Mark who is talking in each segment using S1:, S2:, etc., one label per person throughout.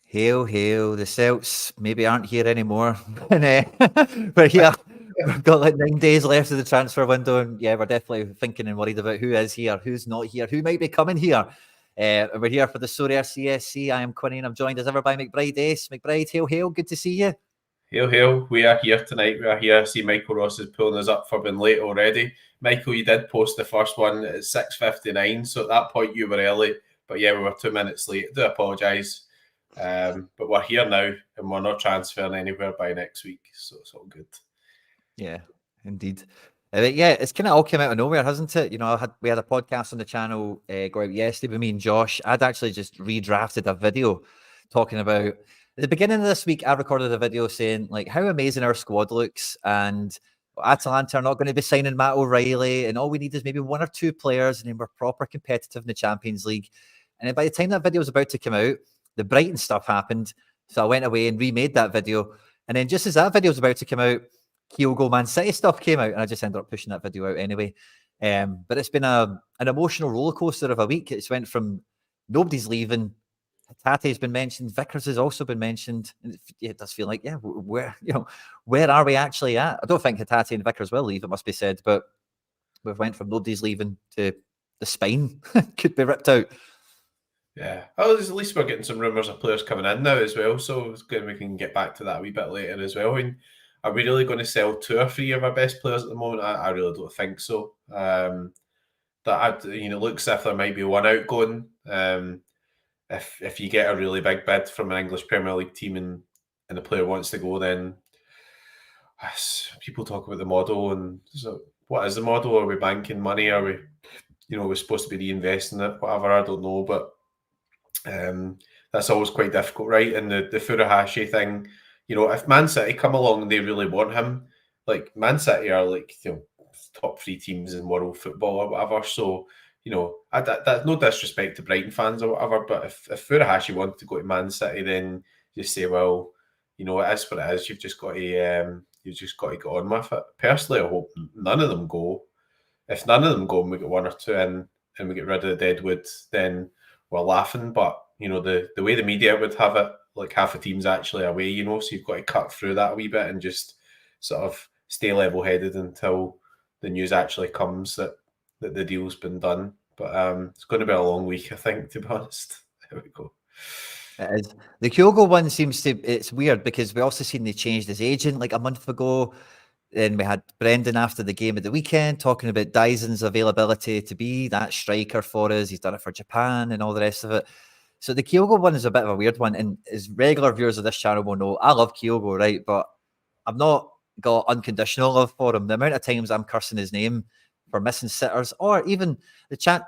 S1: Hail, hail. The Celts maybe aren't here anymore. And, we're here. We've got like 9 days left of the transfer window. And yeah, we're definitely thinking and worried about who is here, who's not here, who might be coming here. We're here for the Sorare CSC. I am Quinny and I'm joined as ever by McBrideAce. McBride, hail, hail. Good to see you.
S2: Hail, hail. We are here tonight. We are here. I see Michael Ross is pulling us up for being late already. Michael, you did post the first one at 6:59, so at that point you were early. But yeah, we were 2 minutes late. I do apologise. But we're here now and we're not transferring anywhere by next week, so it's all good.
S1: Yeah, indeed. Yeah, it's kind of all came out of nowhere, hasn't it? You know, we had a podcast on the channel go out yesterday with me and Josh. I'd actually just redrafted a video talking about at the beginning of this week. I recorded a video saying like how amazing our squad looks, and Atalanta are not going to be signing Matt O'Reilly, and all we need is maybe one or two players, and then we're proper competitive in the Champions League. And then by the time that video was about to come out, the Brighton stuff happened, so I went away and remade that video. And then just as that video was about to come out, Kyogo Man City stuff came out, and I just ended up pushing that video out anyway. But it's been an emotional roller coaster of a week. It's went from nobody's leaving, Tate's been mentioned, Vickers has also been mentioned, and it does feel like, yeah, where are we actually at? I don't think Hatate and Vickers will leave, it must be said, but we've went from nobody's leaving to the spine could be ripped out.
S2: Yeah, at least we're getting some rumours of players coming in now as well, so it's good we can get back to that a wee bit later as well. And are we really going to sell 2 or 3 of our best players at the moment? I really don't think so. It looks as if there might be one outgoing. If you get a really big bid from an English Premier League team and the player wants to go, then people talk about the model and so what is the model? Are we banking money? Are we, we're supposed to be reinvesting it? Whatever, I don't know, but that's always quite difficult, right? And the Furuhashi thing. If Man City come along and they really want him, like Man City are like top 3 teams in world football or whatever. So that's no disrespect to Brighton fans or whatever, but if Furuhashi wanted to go to Man City, then you say, well, it is what it is. You've just got to get on with it. Personally, I hope none of them go. If none of them go and we get 1 or 2 in and we get rid of the deadwood, then we're laughing. But the way the media would have it, like half the team's actually away, so you've got to cut through that a wee bit and just sort of stay level-headed until the news actually comes that the deal's been done. But it's going to be a long week, I think, to be honest. There we go.
S1: It is. The Kyogo one it's weird because we also seen they changed his agent like a month ago. Then we had Brendan after the game at the weekend talking about Dyson's availability to be that striker for us. He's done it for Japan and all the rest of it. So the Kyogo one is a bit of a weird one. And as regular viewers of this channel will know, I love Kyogo, right? But I've not got unconditional love for him. The amount of times I'm cursing his name for missing sitters, or even the chat,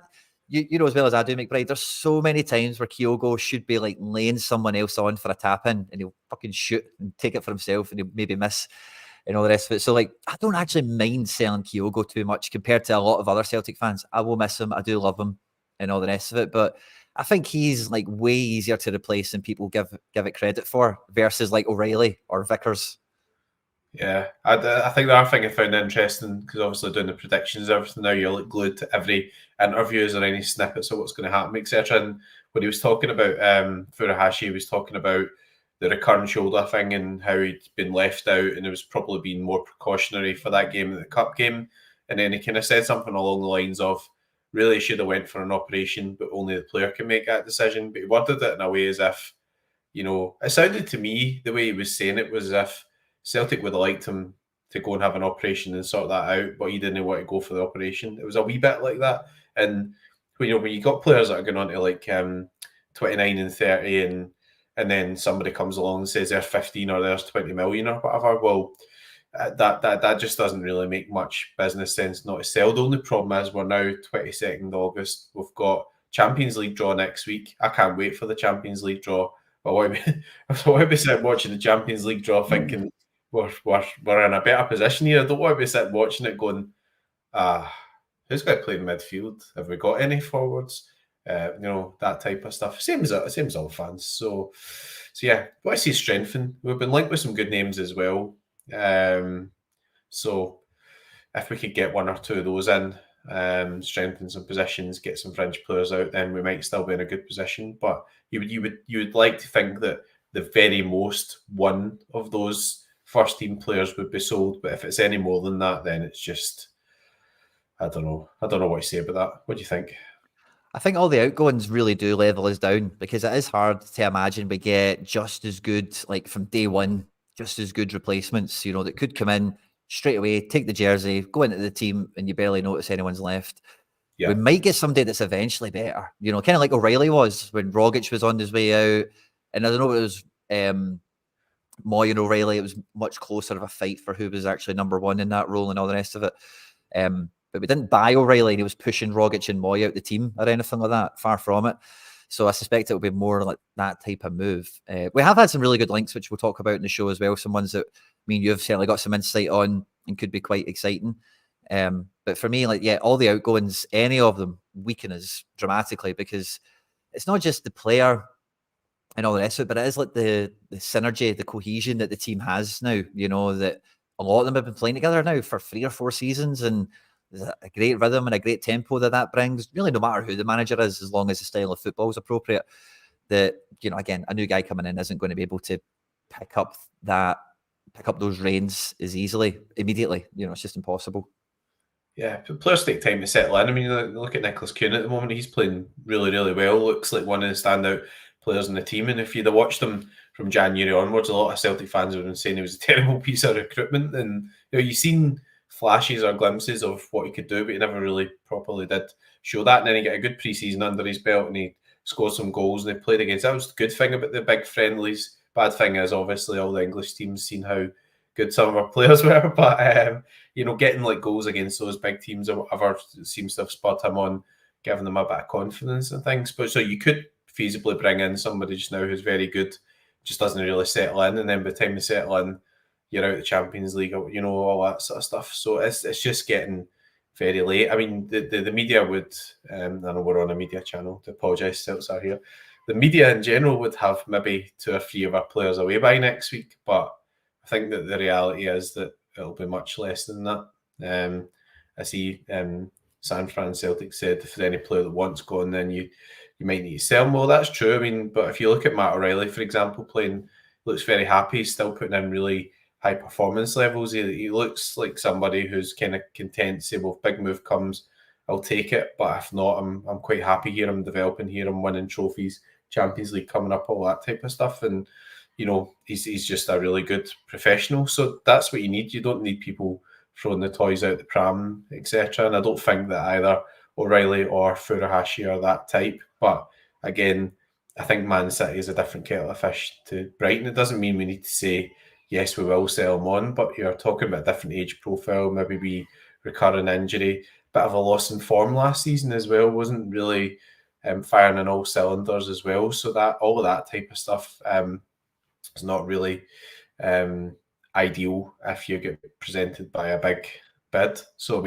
S1: you know as well as I do, McBride, there's so many times where Kyogo should be like laying someone else on for a tap-in and he'll fucking shoot and take it for himself and he'll maybe miss and all the rest of it. So, like, I don't actually mind selling Kyogo too much compared to a lot of other Celtic fans. I will miss him. I do love him and all the rest of it. But I think he's, like, way easier to replace than people give it credit for versus, like, O'Reilly or Vickers.
S2: Yeah, I think the other thing I found interesting, because obviously doing the predictions and everything now, you're like glued to every interviews or any snippets of what's going to happen, etc. And when he was talking about Furuhashi, he was talking about the recurrent shoulder thing and how he'd been left out and it was probably been more precautionary for that game than the cup game. And then he kind of said something along the lines of, really he should have went for an operation, but only the player can make that decision. But he worded it in a way as if, it sounded to me, the way he was saying it was as if Celtic would have liked him to go and have an operation and sort that out, but he didn't want to go for the operation. It was a wee bit like that. And when you got players that are going on to like 29 and 30 and then somebody comes along and says there's 15 or there's 20 million or whatever, well, that just doesn't really make much business sense not to sell. The only problem is we're now 22nd August. We've got Champions League draw next week. I can't wait for the Champions League draw. But I want to be sitting watching the Champions League draw thinking we're in a better position here. I don't want to be sitting watching it going, who's going to play in midfield? Have we got any forwards? That type of stuff. Same as all fans. So yeah, what I see strengthen. We've been linked with some good names as well. So if we could get 1 or 2 of those in, strengthen some positions, get some French players out, then we might still be in a good position. But you would like to think that the very most one of those first team players would be sold. But if it's any more than that, then it's just, I don't know. I don't know what to say about that. What do you think?
S1: I think all the outgoings really do level us down, because it is hard to imagine we get just as good, like from day one, just as good replacements, that could come in straight away, take the jersey, go into the team, and you barely notice anyone's left.
S2: Yeah.
S1: We might get somebody that's eventually better, kind of like O'Reilly was when Rogic was on his way out. And I don't know if it was Moy and O'Reilly, it was much closer of a fight for who was actually number one in that role and all the rest of it. But we didn't buy O'Reilly and he was pushing Rogic and Moy out the team or anything like that. Far from it. So I suspect it will be more like that type of move. We have had some really good links, which we'll talk about in the show as well. Some ones that me and you have certainly got some insight on and could be quite exciting. But for me, all the outgoings, any of them weaken us dramatically, because it's not just the player and all the rest of it, but it is like the synergy, the cohesion that the team has now, that a lot of them have been playing together now for 3 or 4 seasons, and there's a great rhythm and a great tempo that brings, really, no matter who the manager is, as long as the style of football is appropriate. That, again, a new guy coming in isn't going to be able to pick up those reins as easily, immediately. It's just impossible.
S2: Yeah, players take time to settle in. I mean, look at Nicholas Kuhn at the moment. He's playing really, really well. Looks like one of the standout players in the team. And if you'd have watched him from January onwards, a lot of Celtic fans have been saying he was a terrible piece of recruitment. And you've seen flashes or glimpses of what he could do, but he never really properly did show that. And then he got a good pre-season under his belt and he scored some goals and he played against. That was the good thing about the big friendlies. Bad thing is, obviously, all the English teams seen how good some of our players were, but getting goals against those big teams or whatever seems to have spurred him on, giving them a bit of confidence and things. But so you could feasibly bring in somebody just now who's very good, just doesn't really settle in, and then by the time you settle in, you're out of the Champions League, all that sort of stuff. So it's just getting very late. I mean, the media would, I know we're on a media channel, to apologise, Celts are here. The media in general would have maybe 2 or 3 of our players away by next week, but I think that the reality is that it'll be much less than that. I see San Fran Celtic said if there's any player that wants gone, then you might need to sell them. Well, that's true. I mean, but if you look at Matt O'Reilly, for example, playing, looks very happy. He's still putting in really high performance levels. He looks like somebody who's kind of content to say, well, if big move comes, I'll take it. But if not, I'm quite happy here. I'm developing here. I'm winning trophies, Champions League coming up, all that type of stuff. And he's just a really good professional. So that's what you need. You don't need people throwing the toys out the pram, etc. And I don't think that either O'Reilly or Furuhashi are that type. But again, I think Man City is a different kettle of fish to Brighton. It doesn't mean we need to say, yes, we will sell them on, but you're talking about a different age profile, maybe be recurring injury, bit of a loss in form last season as well, wasn't really firing on all cylinders as well. So that all of that type of stuff is not really ideal if you get presented by a big bid. So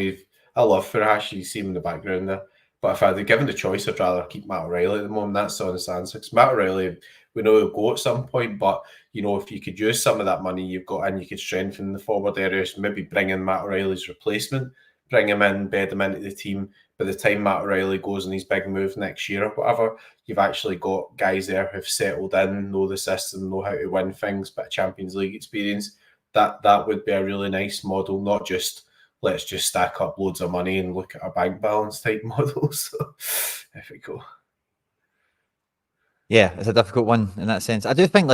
S2: I love Furuhashi, you see him in the background there. But if I'd have given the choice, I'd rather keep Matt O'Reilly at the moment. That's the honest answer. Because Matt O'Reilly, we know he'll go at some point, but if you could use some of that money you've got and you could strengthen the forward areas, maybe bring in Matt O'Reilly's replacement, bring him in, bed him into the team. By the time Matt O'Reilly goes on his big move next year or whatever, you've actually got guys there who've settled in, know the system, know how to win things, bit of Champions League experience. That would be a really nice model, not just let's just stack up loads of money and look at our bank balance type model. So there we go.
S1: Yeah, it's a difficult one in that sense. I do think,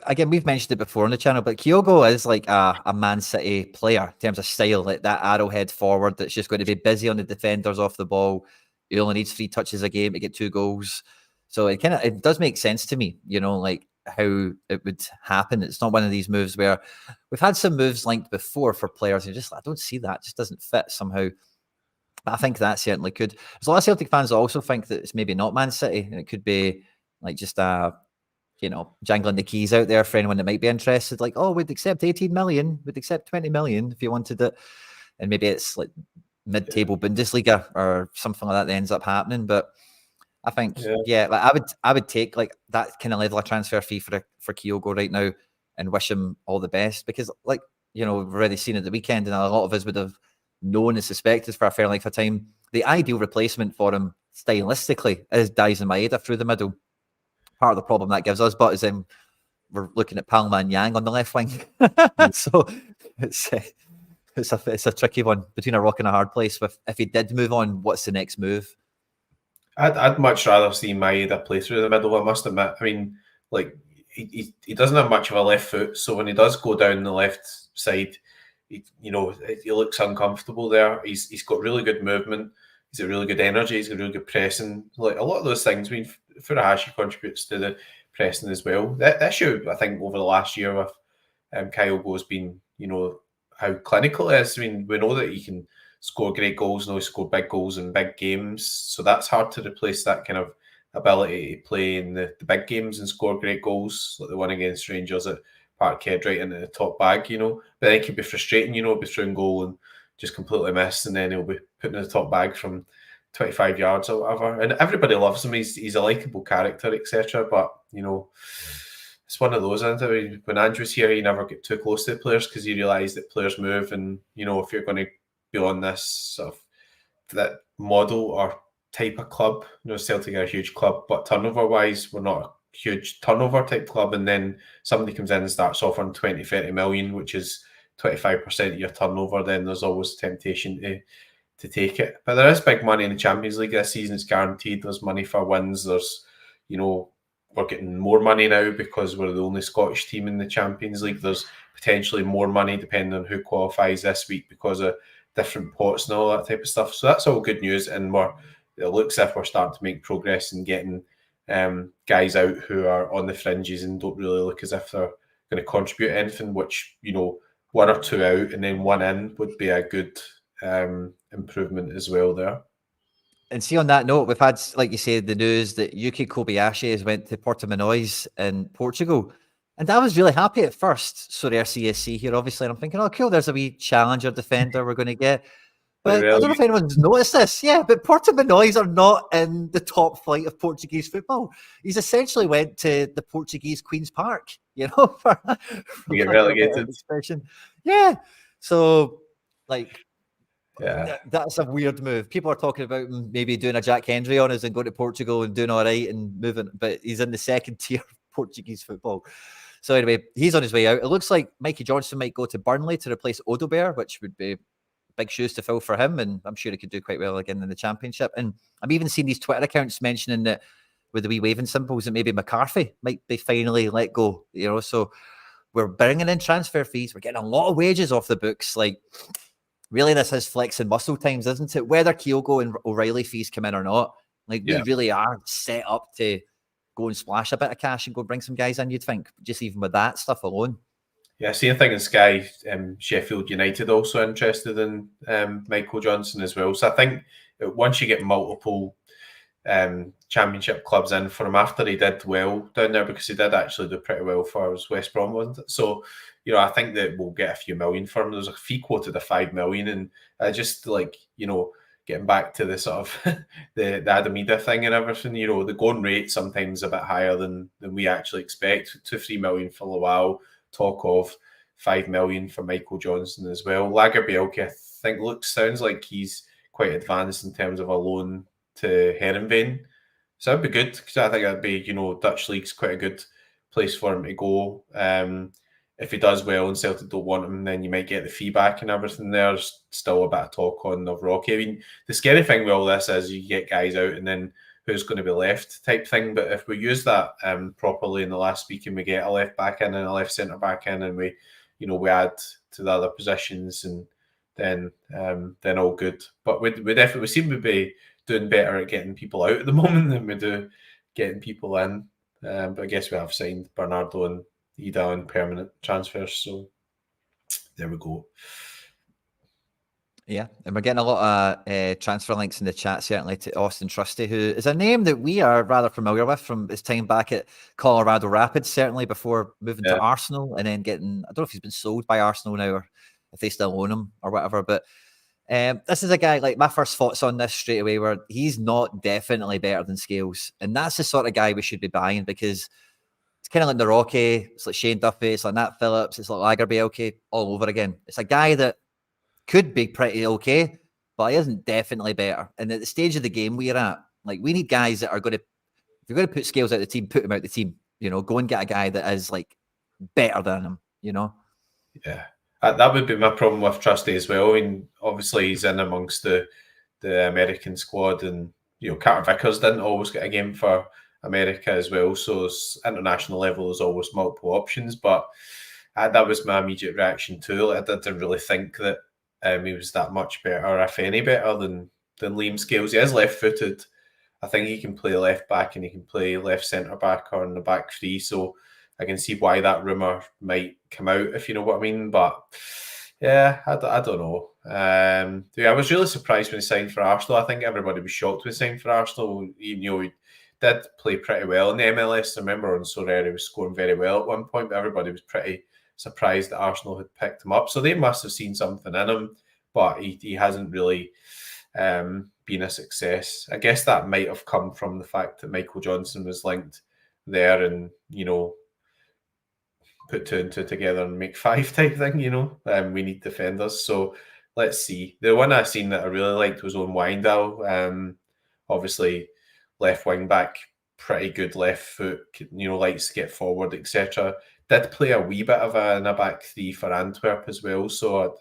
S1: again, we've mentioned it before on the channel, but Kyogo is like a Man City player in terms of style, like that arrowhead forward that's just going to be busy on the defenders off the ball. He only needs 3 touches a game to get 2 goals. So it does make sense to me, like how it would happen. It's not one of these moves where we've had some moves linked before for players. I don't see that. It just doesn't fit somehow. But I think that certainly could. There's a lot of Celtic fans that also think that it's maybe not Man City, and it could be just jangling the keys out there for anyone that might be interested. Like, oh, we'd accept 18 million, we'd accept 20 million if you wanted it. And maybe it's like mid-table Bundesliga or something like that ends up happening. But I think, I would take that kind of level of transfer fee for Kyogo right now and wish him all the best, because we've already seen at the weekend, and a lot of us would have known and suspected for a fair length of time. The ideal replacement for him stylistically is Dyson Maeda through the middle. Part of the problem that gives us, but is we're looking at Palman Yang on the left wing. So it's a tricky one between a rock and a hard place. If he did move on, what's the next move?
S2: I'd much rather see Maeda play through the middle, I must admit. I mean, like, he doesn't have much of a left foot, so when he does go down the left side, he looks uncomfortable there. He's got really good movement. He's got really good energy. He's got really good pressing. Like, a lot of those things. I mean, Furuhashi contributes to the pressing as well. The issue, I think, over the last year with Kyogo has been, how clinical it is. I mean, we know that he can score great goals and always score big goals in big games. So that's hard to replace that kind of ability to play in the big games and score great goals, like the one against Rangers at Parkhead, right into the top bag, But then it can be frustrating, be through goal and just completely missed, and then he'll be putting in the top bag from 25 yards or whatever. And everybody loves him. He's a likeable character, etc. But, it's one of those. When Andrew's here, you never get too close to the players because you realise that players move, and if you're going to be on this sort of that model or type of club, Celtic are a huge club, but turnover-wise, we're not a huge turnover type club. And then somebody comes in and starts offering 20, 30 million, which is 25% of your turnover. Then there's always temptation to take it. But there is big money in the Champions League this season. It's guaranteed. There's money for wins. There's, we're getting more money now because we're the only Scottish team in the Champions League. There's potentially more money depending on who qualifies this week because of different pots and all that type of stuff. So that's all good news. And it looks as if we're starting to make progress in getting guys out who are on the fringes and don't really look as if they're going to contribute anything, which, one or two out and then one in would be a good improvement as well there.
S1: And see, on that note, we've had, like you said, the news that Yuki Kobayashi has went to Portimonense in Portugal. And I was really happy at first. Sorare CSC here, obviously. And I'm thinking, oh, cool, there's a wee challenger defender we're going to get. But really? I don't know if anyone's noticed this. Yeah, but Portimonense are not in the top flight of Portuguese football. He's essentially went to the Portuguese Queen's Park, for
S2: you get relegated.
S1: Yeah. So,
S2: yeah,
S1: that's a weird move. People are talking about maybe doing a Jack Hendry on us and going to Portugal and doing all right and moving, but he's in the second tier of Portuguese football. So anyway, he's on his way out. It looks like Mikey Johnson might go to Burnley to replace Odobert, which would be big shoes to fill for him, and I'm sure he could do quite well again in the Championship. And I'm even seeing these Twitter accounts mentioning that with the wee waving symbols that maybe McCarthy might be finally let go. So we're bringing in transfer fees. We're getting a lot of wages off the books. Really, this is flexing muscle times, isn't it? Whether Kyogo and O'Reilly fees come in or not, we really are set up to go and splash a bit of cash and go bring some guys in, you'd think, just even with that stuff alone.
S2: Yeah, same thing in Sky. Sheffield United also interested in Michael Johnson as well. So I think once you get multiple Championship clubs in for him after he did well down there, because he did actually do pretty well for his West Brom, wasn't it? So, I think that we'll get a few million for him. There's a fee quoted of 5 million, and I just getting back to the sort of the Adamida thing and everything, the going rate sometimes a bit higher than we actually expect. 2-3 million for Lawal. Talk of 5 million for Michael Johnson as well. Lagerbielke, I think, sounds like he's quite advanced in terms of a loan to Heerenveen. So that'd be good, because I think that'd be, Dutch League's quite a good place for him to go. If he does well and Celtic don't want him, then you might get the fee back and everything. There's still a bit of talk on of Rocky. I mean, the scary thing with all this is you get guys out and then who's going to be left type thing. But if we use that properly in the last week and we get a left back in and a left centre back in, and we add to the other positions, and then all good. But we seem to be doing better at getting people out at the moment than we do getting people in. But I guess we have signed Bernardo and Ida on permanent transfers, so there we go.
S1: Yeah, and we're getting a lot of transfer links in the chat, certainly, to Austin Trusty, who is a name that we are rather familiar with from his time back at Colorado Rapids, certainly before moving to Arsenal, and then I don't know if he's been sold by Arsenal now or if they still own him or whatever, but this is a guy, my first thoughts on this straight away were he's not definitely better than Scales, and that's the sort of guy we should be buying, because it's kind of like the Rocky, it's like Shane Duffy, it's like Nat Phillips, it's like Lagerbielke all over again. It's a guy that could be pretty okay, but he isn't definitely better. And at the stage of the game we're at, like, we need guys that are going to, if you're going to put Scales out the team, put him out the team. You know, go and get a guy that is like better than him. You know.
S2: Yeah, that would be my problem with Trusty as well. I mean, obviously he's in amongst the American squad, and Carter Vickers didn't always get a game for America as well. So it's international level, there's always multiple options. But that was my immediate reaction to it. I didn't really think that he was that much better, if any better than Liam Scales. He is left-footed. I think he can play left back and he can play left centre back or in the back three. So I can see why that rumour might come out, if you know what I mean. But yeah, I don't know. I was really surprised when he signed for Arsenal. I think everybody was shocked when he signed for Arsenal. He did play pretty well in the MLS. I remember on Sorare he was scoring very well at one point, but everybody was pretty surprised that Arsenal had picked him up. So they must have seen something in him, but he hasn't really been a success. I guess that might have come from the fact that Michael Johnson was linked there and, put two and two together and make five type thing, we need defenders. So let's see. The one I seen that I really liked was on Windell. Obviously, left wing back, pretty good left foot, likes to get forward, etc. Did play a wee bit of in a back three for Antwerp as well. So,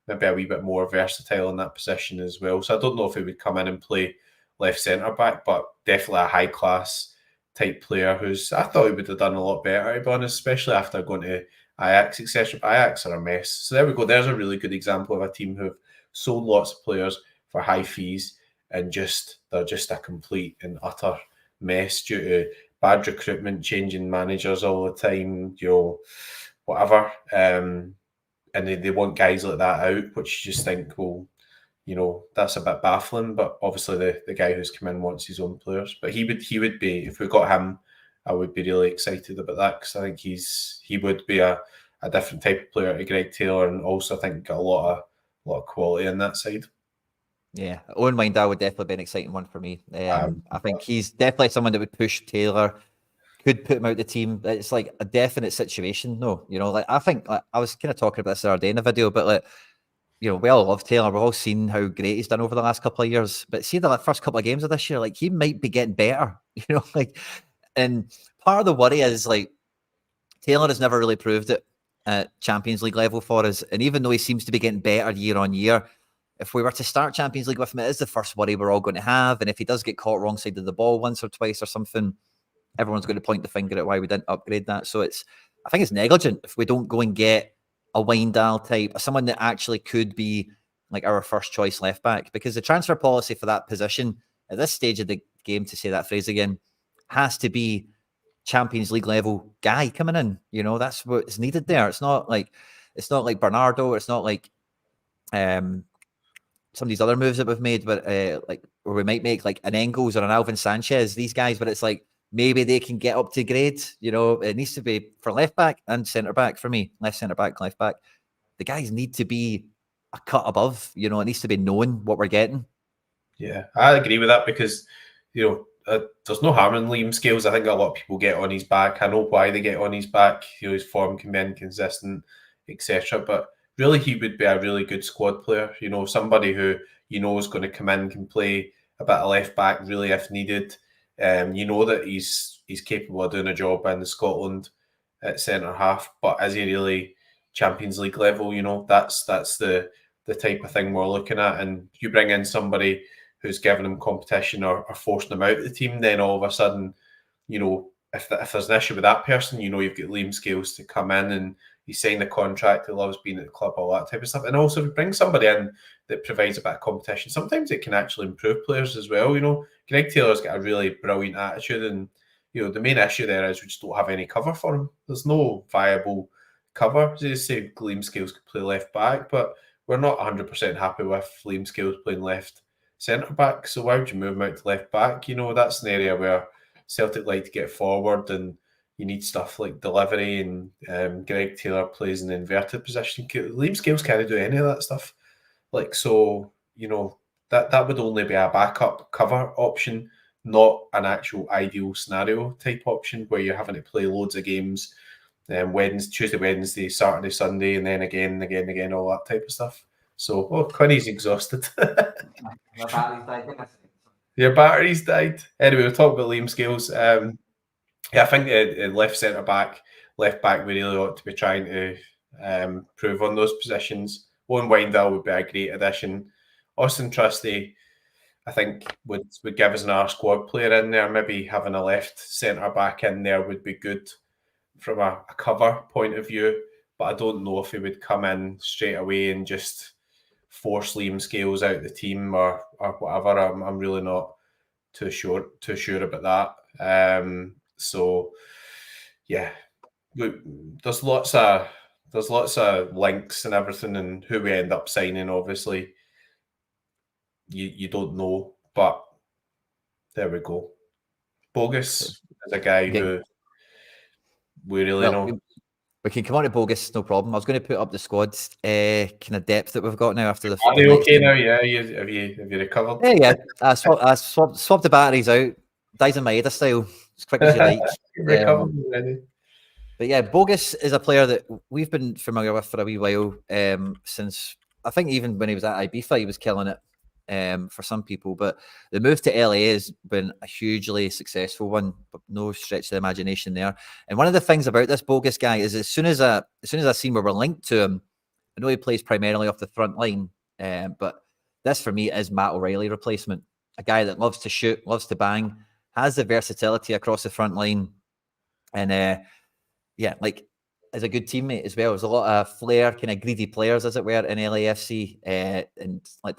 S2: maybe a wee bit more versatile in that position as well. So I don't know if he would come in and play left centre back, but definitely a high class type player who's, I thought he would have done a lot better, to be honest, especially after going to Ajax, etc. Ajax are a mess. So there we go. There's a really good example of a team who've sold lots of players for high fees and they're just a complete and utter mess due to bad recruitment, changing managers all the time, whatever. And they want guys like that out, which you just think, well, that's a bit baffling. But obviously the guy who's come in wants his own players. But he would be, if we got him, I would be really excited about that, because I think he would be a different type of player to Greg Taylor, and also I think got a lot of quality on that side.
S1: Yeah, Owen Windell would definitely be an exciting one for me. I think he's definitely someone that would push Taylor, could put him out the team. It's like a definite situation, though. I think I was kind of talking about this the other day in a video, but we all love Taylor. We've all seen how great he's done over the last couple of years. But see the first couple of games of this year, he might be getting better. And part of the worry is Taylor has never really proved it at Champions League level for us. And even though he seems to be getting better year on year, if we were to start Champions League with him, it is the first worry we're all going to have. And if he does get caught wrong side of the ball once or twice or something, everyone's going to point the finger at why we didn't upgrade that. So I think it's negligent if we don't go and get a Windell type, someone that actually could be like our first choice left back, because the transfer policy for that position at this stage of the game, to say that phrase again, has to be Champions League level guy coming in. That's what is needed there. It's not like Bernardo. It's not like some of these other moves that we've made, but or we might make like an Engels or an Alvin Sanchez, these guys, but it's like maybe they can get up to grade. It needs to be for left back and centre back for me. Left centre back, left back. The guys need to be a cut above. It needs to be known what we're getting.
S2: Yeah, I agree with that, because there's no harm in Liam Scales. I think a lot of people get on his back. I know why they get on his back. His form can be inconsistent, etc. But really, he would be a really good squad player. Somebody who is going to come in, can play a bit of left back really if needed. That he's capable of doing a job in Scotland at centre half, but is he really Champions League level? That's the type of thing we're looking at. And you bring in somebody who's giving him competition or forcing him out of the team, then all of a sudden, if there's an issue with that person, you've got Liam Scales to come in and he signed a contract, he loves being at the club, all that type of stuff. And also, if you bring somebody in that provides a bit of competition, sometimes it can actually improve players as well. Greg Taylor's got a really brilliant attitude, and the main issue there is we just don't have any cover for him. There's no viable cover. As you say, Liam Scales could play left back, but we're not 100% happy with Liam Scales playing left centre back. So why would you move him out to left back? That's an area where Celtic like to get forward, and you need stuff like delivery, and Greg Taylor plays in the inverted position. Liam Scales can't do any of that stuff. That would only be a backup cover option, not an actual ideal scenario type option where you're having to play loads of games, Tuesday, Wednesday, Saturday, Sunday, and then again, all that type of stuff. So, Quinny's exhausted.
S1: My battery's died.
S2: Your battery's died. Anyway, we'll talk about Liam Scales. I think left back, we really ought to be trying to improve on those positions. Owen Windell would be a great addition. Austin Trusty, I think, would give us another squad player in there. Maybe having a left centre back in there would be good from a cover point of view. But I don't know if he would come in straight away and just force Liam Scales out the team or whatever. I'm really not too sure about that. So yeah, there's lots of links and everything, and who we end up signing. Obviously, you don't know, but there we go. Bogusz is a guy who we really know.
S1: We can come on to Bogusz, no problem. I was going to put up the squad kind of depth that we've got now after the.
S2: Are they okay now? Yeah, have you recovered?
S1: Yeah. I swapped the batteries out. Dies in my Ada style, as quick as you like.
S2: Recovered already.
S1: But yeah, Bogusz is a player that we've been familiar with for a wee while. Since I think even when he was at Ibiza, he was killing it. For some people, but the move to LA has been a hugely successful one, but no stretch of the imagination there. And one of the things about this Bogusz guy is as soon as I seen where we're linked to him, I know he plays primarily off the front line, but this for me is Matt O'Reilly replacement. A guy that loves to shoot, loves to bang, has the versatility across the front line, and like is a good teammate as well. There's a lot of flair, kind of greedy players, as it were, in LAFC, and like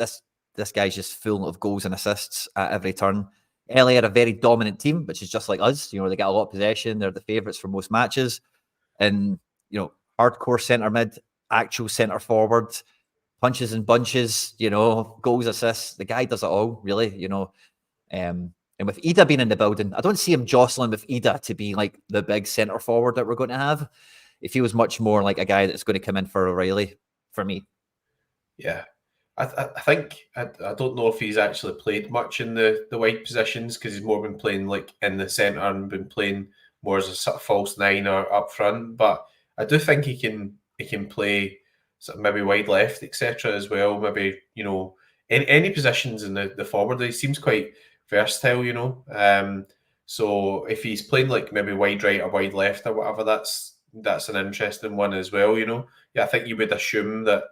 S1: this guy's just full of goals and assists at every turn. LA are a very dominant team, which is just like us. You know, they get a lot of possession. They're the favourites for most matches. And, you know, hardcore centre mid, actual centre forward, punches and bunches, you know, goals, assists. The guy does it all, really, you know. And with Ida being in the building, I don't see him jostling with Ida to be like the big centre forward that we're going to have. It feels much more like a guy that's going to come in for O'Reilly, for me.
S2: Yeah. I think I don't know if he's actually played much in the wide positions because he's more been playing like in the centre and been playing more as a sort of false nine or up front. But I do think he can play sort of maybe wide left, etc. as well. Maybe, you know, in any positions in the forward. He seems quite versatile, you know. So if he's playing like maybe wide right or wide left or whatever, that's an interesting one as well, you know. Yeah, I think you would assume that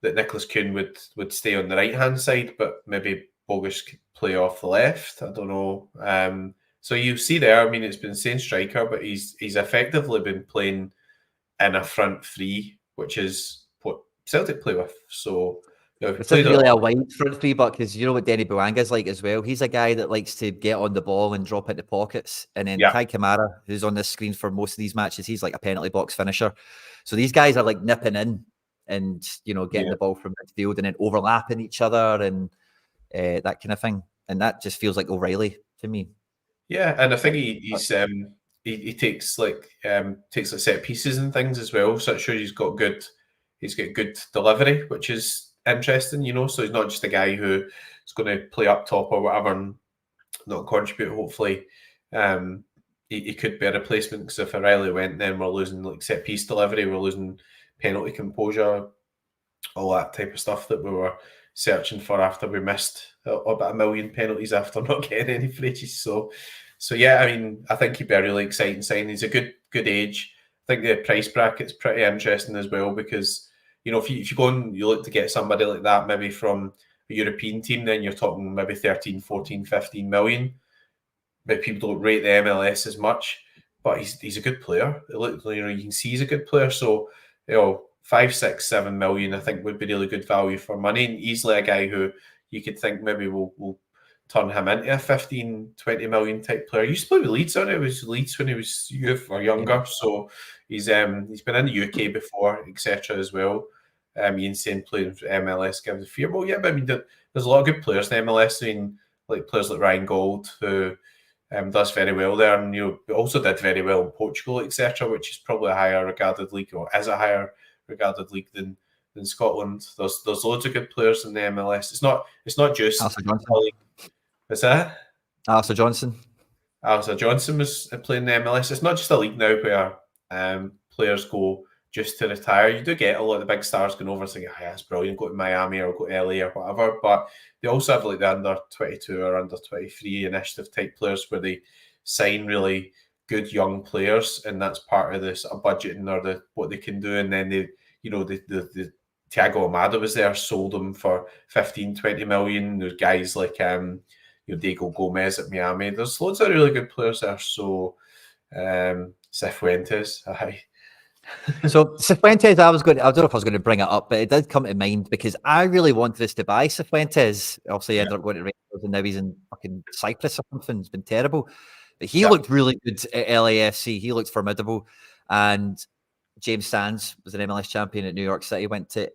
S2: that Nicholas Kuhn would stay on the right hand side, but maybe Bogusz could play off the left. I don't know. So you see there, I mean, it's been saying striker, but he's effectively been playing in a front three, which is what Celtic play with. So
S1: it's not really a wide front three, but because you know what Denny Bouanga's like as well. He's a guy that likes to get on the ball and drop into pockets. And then Kai Kamara, who's on this screen for most of these matches, he's like a penalty box finisher. So these guys are like nipping in and, you know, getting the ball from midfield and then overlapping each other and that kind of thing. And that just feels like O'Reilly to me.
S2: Yeah, and I think he takes like set pieces and things as well. So it shows he's got good delivery, which is interesting, you know. So he's not just a guy who is going to play up top or whatever and not contribute. Hopefully, he could be a replacement because if O'Reilly went, then we're losing like set piece delivery, we're losing penalty composure, all that type of stuff that we were searching for after we missed about 1 million penalties after not getting any for ages. So yeah, I mean, I think he'd be a really exciting sign. He's a good age. I think the price bracket's pretty interesting as well because, you know, if you go and you look to get somebody like that, maybe from a European team, then you're talking maybe 13, 14, 15 million. Maybe people don't rate the MLS as much, but he's a good player. You know, you can see he's a good player. So, you know, 5, 6, 7 million, I think would be really good value for money, and easily a guy who you could think maybe we'll turn him into a 15, 20 million type player. He used to play with Leeds, on it was Leeds when he was youth or younger. So he's been in the UK before, etc. as well. Ian saying playing for MLS gives a fear. Well, yeah, but I mean, there's a lot of good players in MLS. I mean, like players like Ryan Gold, who does very well there, and you know, also did very well in Portugal, etc., which is probably a higher regarded league, or is a higher regarded league than Scotland. There's loads of good players in the MLS. It's not just what's that?
S1: Alistair Johnson.
S2: Alistair Johnson was playing the MLS. It's not just a league now where players go just to retire. You do get a lot of the big stars going over saying, "Ah, that's brilliant, go to Miami or go to LA or whatever." But they also have like the under 22 or under 23 initiative type players where they sign really good young players, and that's part of the sort of budgeting or the what they can do. And then they, the Thiago Almada was there, sold him for 15, 20 million. There's guys like Diego Gomez at Miami. There's loads of really good players there. So Cifuentes, aye.
S1: So Cifuentes, I don't know if I was going to bring it up, but it did come to mind because I really wanted us to buy Cifuentes. Obviously, he ended up going to Rangers, and now he's in fucking Cyprus or something. It's been terrible. But he looked really good at LAFC. He looked formidable. And James Sands was an MLS champion at New York City, went to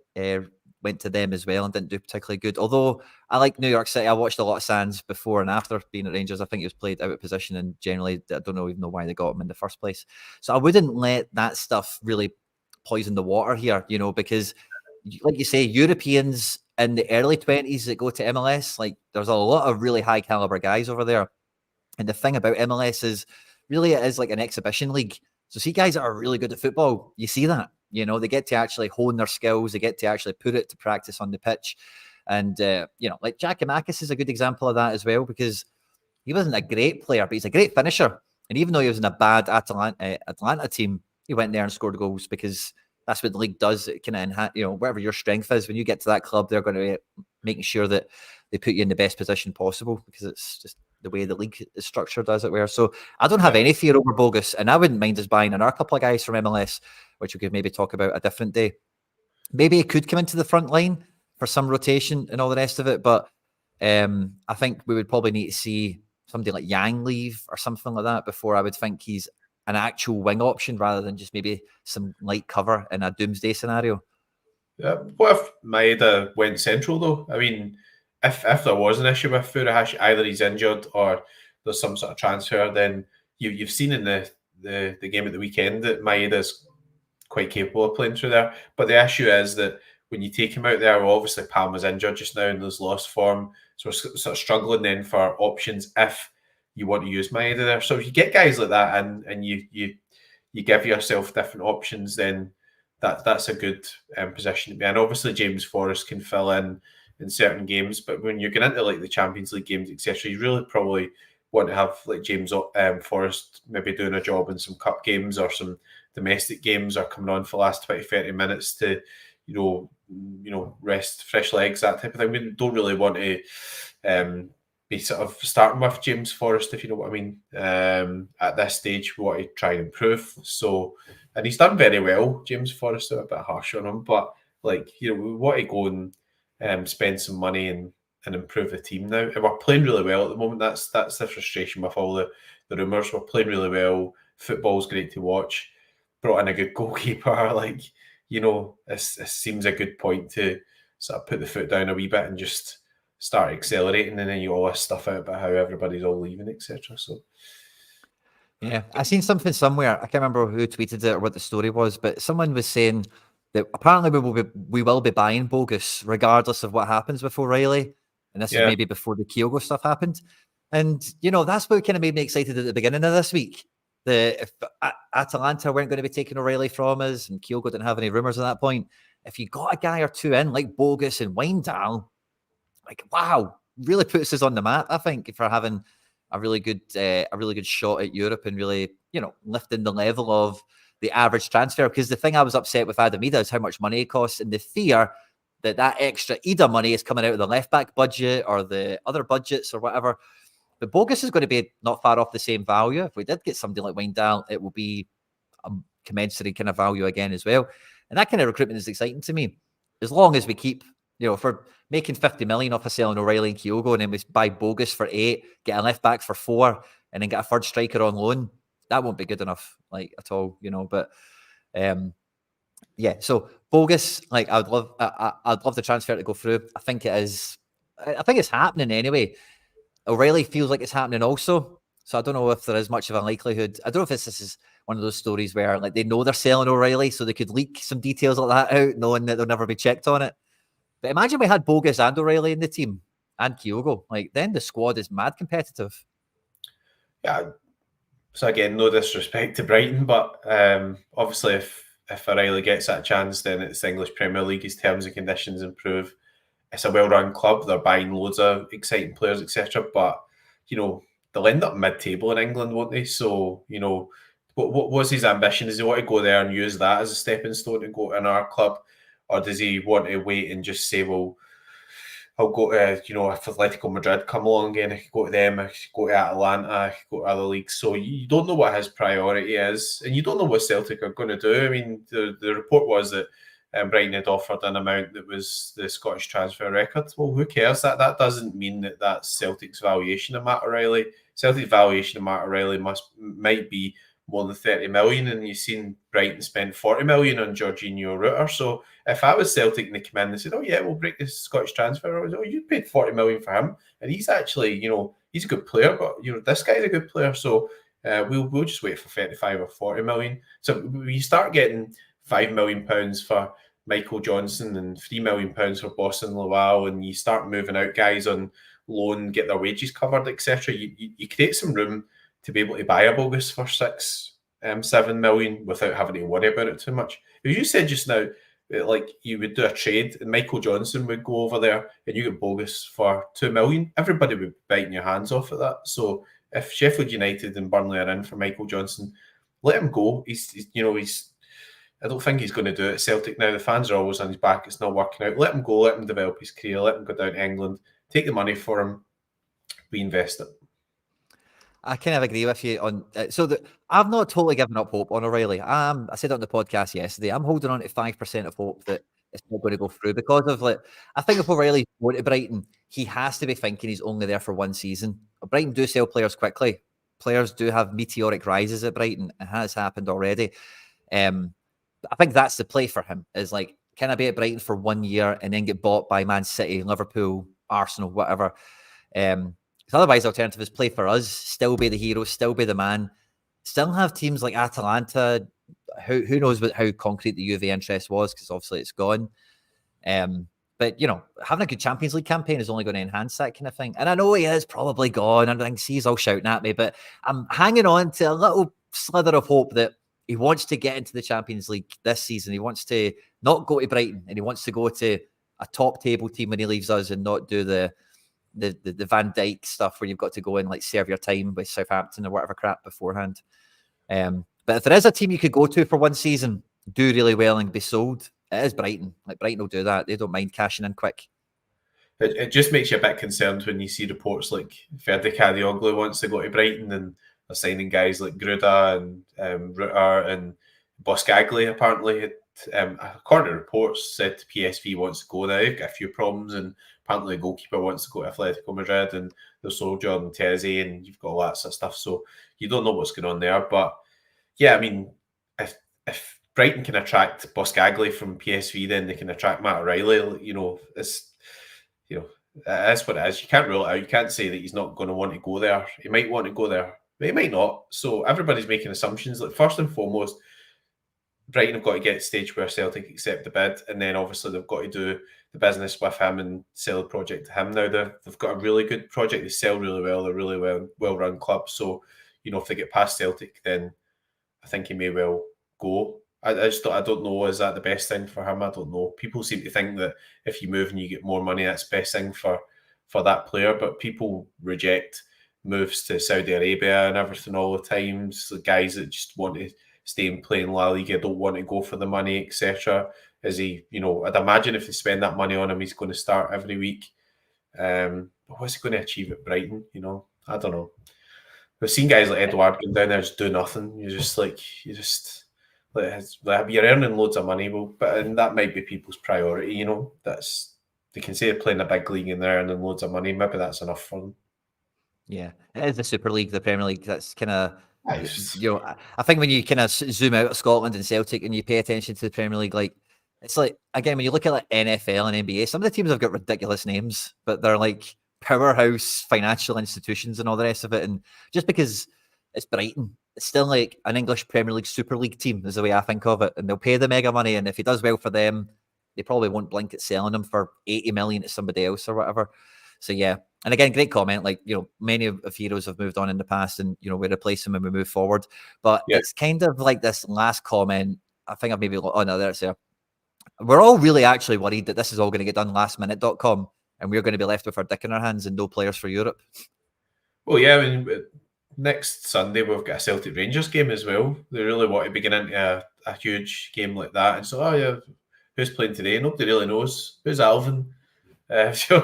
S1: them as well and didn't do particularly good. Although I like New York City, I watched a lot of Sands before and after being at Rangers. I think he was played out of position, and generally, I don't even know why they got him in the first place. So I wouldn't let that stuff really poison the water here, because like you say, Europeans in the early 20s that go to MLS, like there's a lot of really high caliber guys over there. And the thing about MLS is really it is like an exhibition league. So see guys that are really good at football, you see that, they get to actually hone their skills. They get to actually put it to practice on the pitch. And, like Giakoumakis is a good example of that as well, because he wasn't a great player, but he's a great finisher. And even though he was in a bad Atlanta team, he went there and scored goals because that's what the league does. It kind of enhance, whatever your strength is, when you get to that club, they're going to be making sure that they put you in the best position possible, because it's just the way the league is structured, as it were. So I don't have any fear over Bogusz, and I wouldn't mind us buying another couple of guys from MLS, which we could maybe talk about a different day. Maybe he could come into the front line for some rotation and all the rest of it, but I think we would probably need to see somebody like Yang leave or something like that before I would think he's an actual wing option, rather than just maybe some light cover in a doomsday scenario.
S2: Yeah. What if Maeda went central though? I mean, if there was an issue with Furuhashi, either he's injured or there's some sort of transfer, then you've seen in the game at the weekend that Maeda's quite capable of playing through there. But the issue is that when you take him out there, well, obviously Palmer's injured just now and there's lost form, so we're sort of struggling then for options if you want to use Maeda there. So if you get guys like that and you give yourself different options, then that's a good position to be in. Obviously, James Forrest can fill in certain games, but when you're getting into like the Champions League games, etc., you really probably want to have like James Forrest maybe doing a job in some cup games or some domestic games, or coming on for the last 20-30 minutes to rest fresh legs, that type of thing. We don't really want to be sort of starting with James Forrest, if you know what I mean. At this stage, we want to try and improve. So, and he's done very well, James Forrest. I'm a bit harsh on him, but we want to go and spend some money and improve the team now. And we're playing really well at the moment. That's the frustration with all the rumours. We're playing really well. Football's great to watch. Brought in a good goalkeeper. It seems a good point to sort of put the foot down a wee bit and just start accelerating, and then you all this stuff out about how everybody's all leaving, etc. So,
S1: yeah, I seen something somewhere. I can't remember who tweeted it or what the story was, but someone was saying that apparently we will be buying Bogusz regardless of what happens with O'Reilly, and this is maybe before the Kyogo stuff happened. And that's what kind of made me excited at the beginning of this week. If Atalanta weren't going to be taking O'Reilly from us, and Kyogo didn't have any rumours at that point, if you got a guy or two in like Bogusz and Wijndal, wow, really puts us on the map, I think, for having a really good shot at Europe and really, lifting the level of the average transfer. Because the thing I was upset with Adam Ida is how much money it costs, and the fear that extra Ida money is coming out of the left back budget or the other budgets or whatever. But Bogusz is going to be not far off the same value. If we did get somebody like Wijndal, it will be a commensurate kind of value again as well. And that kind of recruitment is exciting to me. As long as we keep, if we're making 50 million off of selling O'Reilly and Kyogo, and then we buy Bogusz for 8, get a left back for 4, and then get a third striker on loan, that won't be good enough, at all, But so Bogusz, I'd love the transfer to go through. I think it is. I think it's happening anyway. O'Reilly feels like it's happening also. So I don't know if there is much of a likelihood. I don't know if this is one of those stories where they know they're selling O'Reilly, so they could leak some details like that out, knowing that they'll never be checked on it. But imagine we had Bogusz and O'Reilly in the team and Kyogo. Then the squad is mad competitive.
S2: Yeah. So again, no disrespect to Brighton, but obviously if if O'Reilly gets that chance, then it's the English Premier League. His terms and conditions improve. It's a well-run club. They're buying loads of exciting players, etc. But, they'll end up mid-table in England, won't they? So, what was his ambition? Does he want to go there and use that as a stepping stone to go to another club? Or does he want to wait and just say, well, I'll go to, if Atletico Madrid come along again, I could go to them, I could go to Atalanta, I could go to other leagues. So you don't know what his priority is, and you don't know what Celtic are going to do. I mean, the report was that Brighton had offered an amount that was the Scottish transfer record. Well, who cares? That doesn't mean that that's Celtic's valuation of Matt O'Reilly. Celtic's valuation of Matt O'Reilly might be more than 30 million, and you've seen Brighton spend 40 million on Jorginho Rutter. So if I was Celtic and they come in and said, oh yeah, we'll break this Scottish transfer, I was, oh, you paid 40 million for him, and he's actually, he's a good player, but this guy's a good player, so we'll just wait for 35 or 40 million. So we start getting £5 million for Michael Johnson and £3 million for Boston Lawal, and you start moving out guys on loan, get their wages covered, etc. You create some room to be able to buy a Bogusz for 6-7 million without having to worry about it too much. If you said just now, like you would do a trade and Michael Johnson would go over there and you get Bogusz for 2 million, everybody would be biting your hands off at that. So if Sheffield United and Burnley are in for Michael Johnson, let him go. He's I don't think he's going to do it. Celtic now, the fans are always on his back. It's not working out. Let him go. Let him develop his career. Let him go down to England. Take the money for him. Reinvest it.
S1: I kind of agree with you on. I've not totally given up hope on O'Reilly. I said it on the podcast yesterday. I'm holding on to 5% of hope that it's not going to go through because of I think if O'Reilly's going to Brighton, he has to be thinking he's only there for one season. Brighton do sell players quickly. Players do have meteoric rises at Brighton. It has happened already. I think that's the play for him. Is can I be at Brighton for 1 year and then get bought by Man City, Liverpool, Arsenal, whatever? Otherwise, the alternative is play for us, still be the hero, still be the man, still have teams like Atalanta. Who knows how concrete the Juve interest was, because obviously it's gone. But, having a good Champions League campaign is only going to enhance that kind of thing. And I know he is probably gone, and I think he's all shouting at me, but I'm hanging on to a little slither of hope that he wants to get into the Champions League this season. He wants to not go to Brighton, and he wants to go to a top table team when he leaves us and not do the Van Dijk stuff where you've got to go and serve your time with Southampton or whatever crap beforehand. But if there is a team you could go to for one season, do really well and be sold, it is Brighton. Brighton will do that. They don't mind cashing in quick.
S2: It just makes you a bit concerned when you see reports like Ferdi Kadioglu wants to go to Brighton and they're signing guys like Gruda and Rutter and Boscagli apparently. According to reports, said PSV wants to go there. Got a few problems, and apparently the goalkeeper wants to go to Atletico Madrid, and there's sold Jordan Teze, and you've got all that sort of stuff. So you don't know what's going on there. But yeah, I mean, if Brighton can attract Boscagli from PSV, then they can attract Matt O'Reilly. That's what it is. You can't rule it out. You can't say that he's not going to want to go there. He might want to go there, but he might not. So everybody's making assumptions. First and foremost, Brighton have got to get to the stage where Celtic accept the bid, and then obviously they've got to do the business with him and sell the project to him. Now they've got a really good project. They sell really well. They're really well-run club. So, if they get past Celtic, then I think he may well go. I don't know. Is that the best thing for him? I don't know. People seem to think that if you move and you get more money, that's the best thing for that player. But people reject moves to Saudi Arabia and everything all the time. So guys that just want to stay and play in La Liga, don't want to go for the money, etc. Is he, I'd imagine if they spend that money on him, he's going to start every week. But what's he going to achieve at Brighton? I don't know. We've seen guys like Edouard going down there just do nothing. You're earning loads of money, and that might be people's priority. They can say they're playing a big league and they're earning loads of money. Maybe that's enough for them.
S1: Yeah, it is the Super League, the Premier League. That's kind of. I think when you kind of zoom out of Scotland and Celtic and you pay attention to the Premier League, it's again, when you look at NFL and NBA, some of the teams have got ridiculous names, but they're powerhouse financial institutions and all the rest of it. And just because it's Brighton, it's still an English Premier League Super League team is the way I think of it. And they'll pay the mega money. And if he does well for them, they probably won't blink at selling him for 80 million to somebody else or whatever. So yeah. And again, great comment. Many of heroes have moved on in the past, and we replace them and we move forward. But It's kind of like this last comment. I think I've maybe, oh no, there's there. We're all really actually worried that this is all going to get done lastminute.com and we're going to be left with our dick in our hands and no players for Europe.
S2: Well, yeah, I mean, next Sunday we've got a Celtic Rangers game as well. They really want to be getting into a huge game like that. And so, oh yeah, who's playing today? Nobody really knows. Who's Alvin? So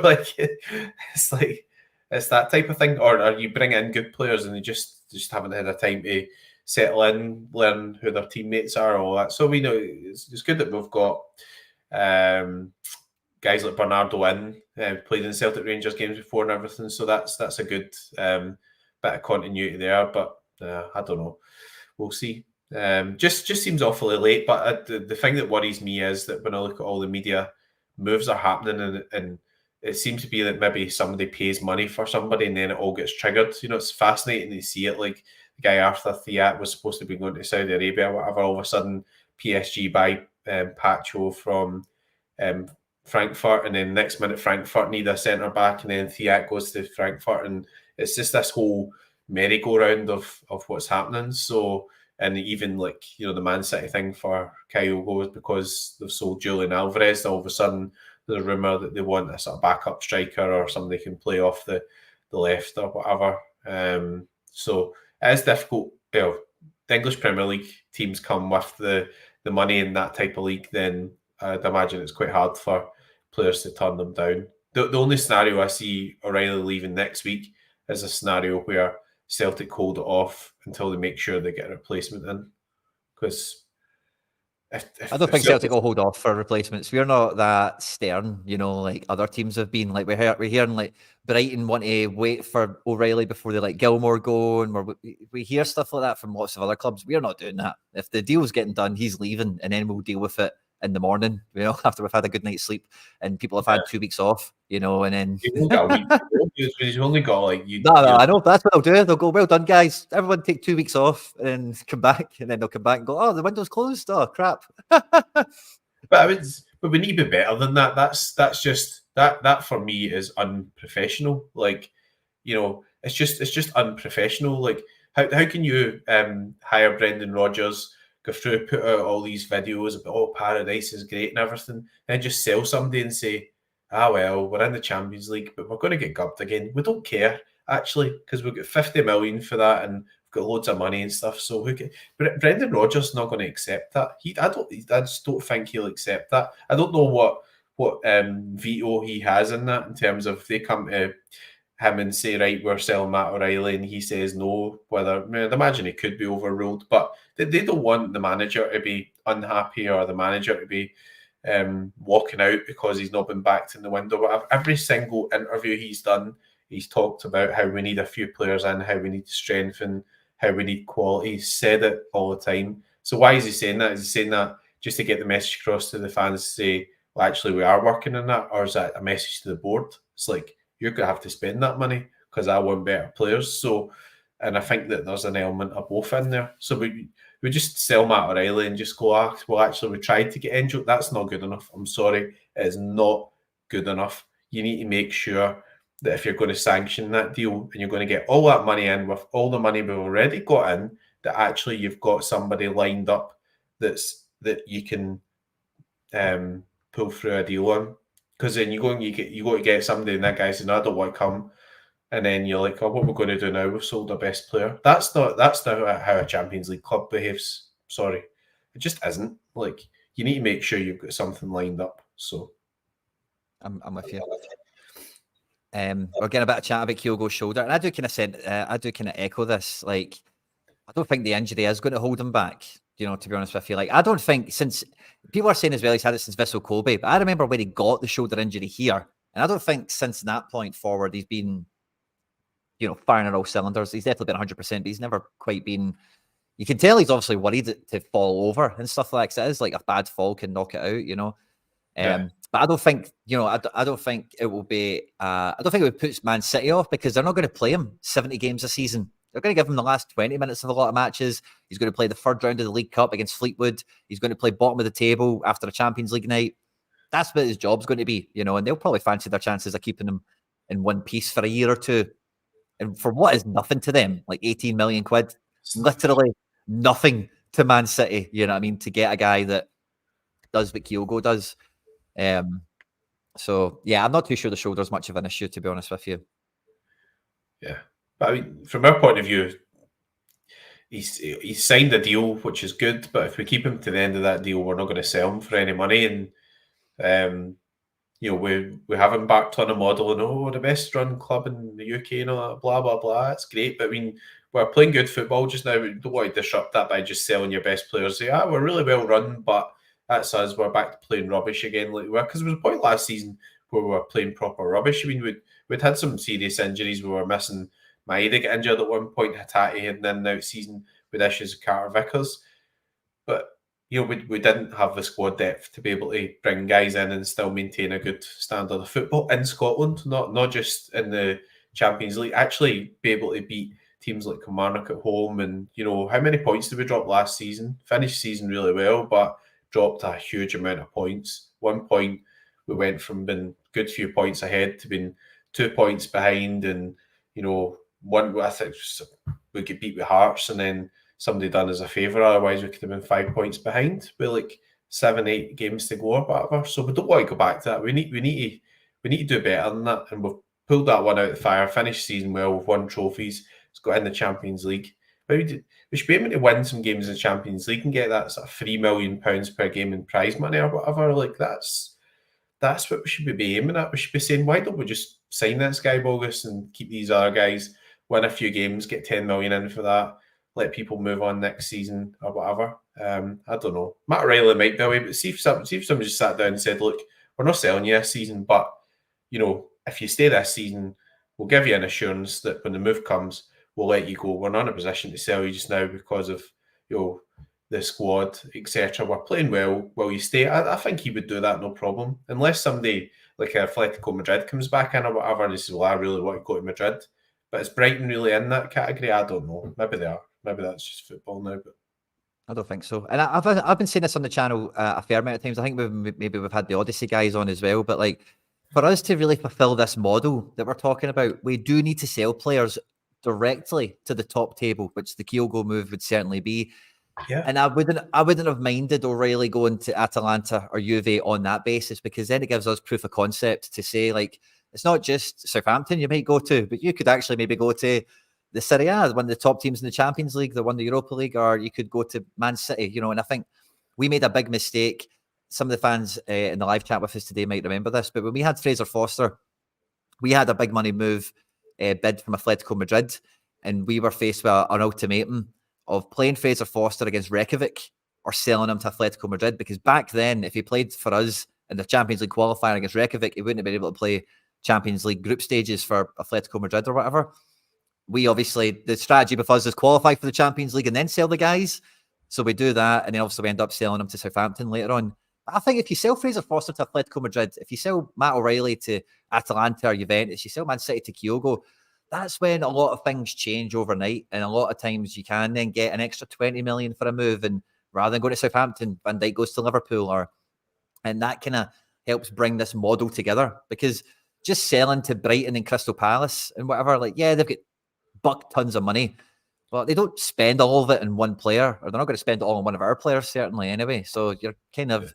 S2: it's that type of thing. Or are you bring in good players and they just haven't had a time to settle in, learn who their teammates are, all that. So we know it's good that we've got guys like Bernardo played in Celtic Rangers games before and everything. So that's a good bit of continuity there. But I don't know. We'll see. Just seems awfully late. But the thing that worries me is that when I look at all the media moves are happening and it seems to be that maybe somebody pays money for somebody and then it all gets triggered. You know, it's fascinating to see it. Like the guy Arthur Thiat was supposed to be going to Saudi Arabia or whatever. All of a sudden, PSG buy Pacho from Frankfurt, and then next minute Frankfurt need a centre back, and then Thiat goes to Frankfurt, and it's just this whole merry-go-round of what's happening. So, and even like the Man City thing for Kyogo is because they've sold Julian Alvarez. All of a sudden, there's a rumour that they want a sort of backup striker or somebody can play off the left or whatever. So it is difficult. The English Premier League teams come with the money in that type of league, then I'd imagine it's quite hard for players to turn them down. The only scenario I see O'Reilly leaving next week is a scenario where Celtic hold it off until they make sure they get a replacement in. Because
S1: I don't think Celtic will hold off for replacements. We're not that stern, like other teams have been. Like we're hearing like Brighton want to wait for O'Reilly before they let Gilmore go, and we hear stuff like that from lots of other clubs. We're not doing that. If the deal's getting done, he's leaving, and then we'll deal with it in the morning, after we've had a good night's sleep and people have had 2 weeks off, and then
S2: he's only got like
S1: No, I know that's what they'll do. They'll go, well done, guys. Everyone take 2 weeks off and come back, and then they'll come back and go, oh, the window's closed. Oh, crap.
S2: But we need to be better than that. That's just that for me is unprofessional. Like, it's just unprofessional. Like, how can you hire Brendan Rodgers, go through, put out all these videos about, Paradise is great and everything, and just sell somebody and say, well, we're in the Champions League, but we're going to get gubbed again. We don't care, actually, because we've got 50 million for that and we've got loads of money and stuff. So Brendan Rodgers is not going to accept that. I just don't think he'll accept that. I don't know what veto he has in that, in terms of if they come to him and say, right, we're selling Matt O'Reilly, and he says no, I'd imagine he could be overruled, but they don't want the manager to be unhappy or the manager to be walking out because he's not been backed in the window. But every single interview he's done, he's talked about how we need a few players in, how we need to strengthen, how we need quality. He's said it all the time. So why is he saying that? Is he saying that just to get the message across to the fans to say, well, actually, we are working on that? Or is that a message to the board? It's like, you're going to have to spend that money because I want better players. So, and I think that there's an element of both in there. So we just sell Matt O'Reilly and just go, well, actually, we tried to get Angel. That's not good enough. I'm sorry. It is not good enough. You need to make sure that if you're going to sanction that deal and you're going to get all that money in with all the money we've already got in, that actually you've got somebody lined up that you can pull through a deal on. Because then you go to get somebody and that guy says, no, I don't want to come. And then you're like, oh, what we're going to do now? We've sold our best player. That's not how a Champions League club behaves. Sorry. It just isn't. Like, you need to make sure you've got something lined up. So
S1: I'm with you. We're getting a bit of chat about Kyogo's shoulder. And I do kind of echo this. Like, I don't think the injury is going to hold him back. To be honest with you, like, I don't think, since people are saying as well, he's had it since Vissel Kobe, but I remember when he got the shoulder injury here, and I don't think since that point forward he's been, firing on all cylinders. He's definitely been 100%, but he's never quite been. You can tell he's obviously worried to fall over and stuff like that. It is like a bad fall can knock it out,
S2: Yeah.
S1: But I don't think, I don't think it will be. I don't think it would put Man City off because they're not going to play him 70 games a season. They're going to give him the last 20 minutes of a lot of matches. He's going to play the third round of the League Cup against Fleetwood. He's going to play bottom of the table after a Champions League night. That's what his job's going to be, and they'll probably fancy their chances of keeping him in one piece for a year or two. And for what is nothing to them, like 18 million quid, literally nothing to Man City, you know what I mean, to get a guy that does what Kyogo does. So, yeah, I'm not too sure the shoulder's much of an issue, to be honest with you.
S2: Yeah. But I mean, from our point of view, he's signed a deal, which is good, but if we keep him to the end of that deal, we're not going to sell him for any money. And, we haven't backed on a model and, the best run club in the UK and all that, blah, blah, blah. It's great. But I mean, we're playing good football just now. We don't want to disrupt that by just selling your best players. Say, we're really well run, but that's us. We're back to playing rubbish again. Because there was a point last season where we were playing proper rubbish. I mean, we'd had some serious injuries. We were missing Maeda got injured at one point. Hatate had an in-and-out season with issues with Carter Vickers. But we didn't have the squad depth to be able to bring guys in and still maintain a good standard of football in Scotland, not just in the Champions League. Actually, be able to beat teams like Kilmarnock at home. And how many points did we drop last season? Finished season really well, but dropped a huge amount of points. 1 point, we went from being good few points ahead to being 2 points behind, and one, I think we could beat with Hearts, and then somebody done us a favour. Otherwise, we could have been 5 points behind with like 7-8 games to go or whatever. So we don't want to go back to that. We need to do better than that. And we've pulled that one out of the fire. Finished season well. We've won trophies. It's got in the Champions League. But we should be able to win some games in the Champions League and get that sort of £3 million per game in prize money or whatever. Like that's what we should be aiming at. We should be saying, why don't we just sign this guy Bogusz and keep these other guys, win a few games, get 10 million in for that, let people move on next season or whatever. I don't know. Matt O'Reilly might be away, but see if somebody just sat down and said, look, we're not selling you this season, but if you stay this season, we'll give you an assurance that when the move comes, we'll let you go. We're not in a position to sell you just now because of the squad, etc. We're playing well. Will you stay? I think he would do that, no problem. Unless somebody like Atletico Madrid comes back in or whatever and he says, well, I really want to go to Madrid. But is Brighton really in that category? I don't know. Maybe they are. Maybe that's just football now. But
S1: I don't think so. And I've been saying this on the channel a fair amount of times. I think we've had the Odyssey guys on as well. But like, for us to really fulfill this model that we're talking about, we do need to sell players directly to the top table, which the Kyogo move would certainly be.
S2: Yeah.
S1: And I wouldn't have minded O'Reilly going to Atalanta or Juve on that basis, because then it gives us proof of concept to say, like, it's not just Southampton you might go to, but you could actually maybe go to the Serie A, one of the top teams in the Champions League, they won the Europa League, or you could go to Man City, and I think we made a big mistake. Some of the fans in the live chat with us today might remember this, but when we had Fraser Foster, we had a big money move bid from Atletico Madrid, and we were faced with an ultimatum of playing Fraser Foster against Reykjavik or selling him to Atletico Madrid, because back then, if he played for us in the Champions League qualifier against Reykjavik, he wouldn't have been able to play Champions League group stages for Atletico Madrid or whatever. We obviously, the strategy with us is qualify for the Champions League and then sell the guys. So we do that, and then obviously we end up selling them to Southampton later on. But I think if you sell Fraser Foster to Atletico Madrid, if you sell Matt O'Reilly to Atalanta or Juventus, you sell Man City to Kyogo, that's when a lot of things change overnight. And a lot of times you can then get an extra 20 million for a move. And rather than going to Southampton, Van Dijk goes to Liverpool, and that kind of helps bring this model together. Because just selling to Brighton and Crystal Palace and whatever, like, yeah, they've got buck tons of money, but they don't spend all of it in one player, or they're not going to spend it all on one of our players, certainly, anyway. So you're kind of,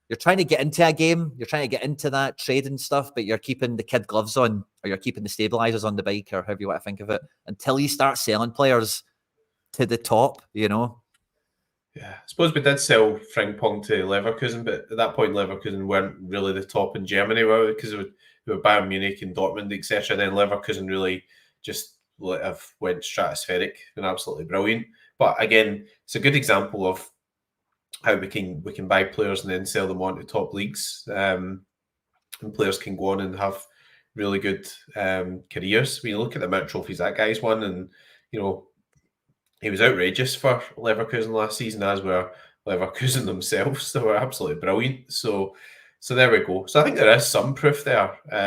S1: you're trying to get into a game, you're trying to get into that trading stuff, but you're keeping the kid gloves on, or you're keeping the stabilizers on the bike, or however you want to think of it, until you start selling players to the top, Yeah,
S2: I suppose we did sell Frimpong to Leverkusen, but at that point, Leverkusen weren't really the top in Germany, were we? Because we were Bayern Munich and Dortmund, etc. Then Leverkusen really just have went stratospheric and absolutely brilliant. But again, it's a good example of how we can buy players and then sell them on to top leagues, and players can go on and have really good careers. When you look at the amount of trophies that guy's won, and he was outrageous for Leverkusen last season, as were Leverkusen themselves. They were absolutely brilliant. So there we go. So I think there is some proof there. But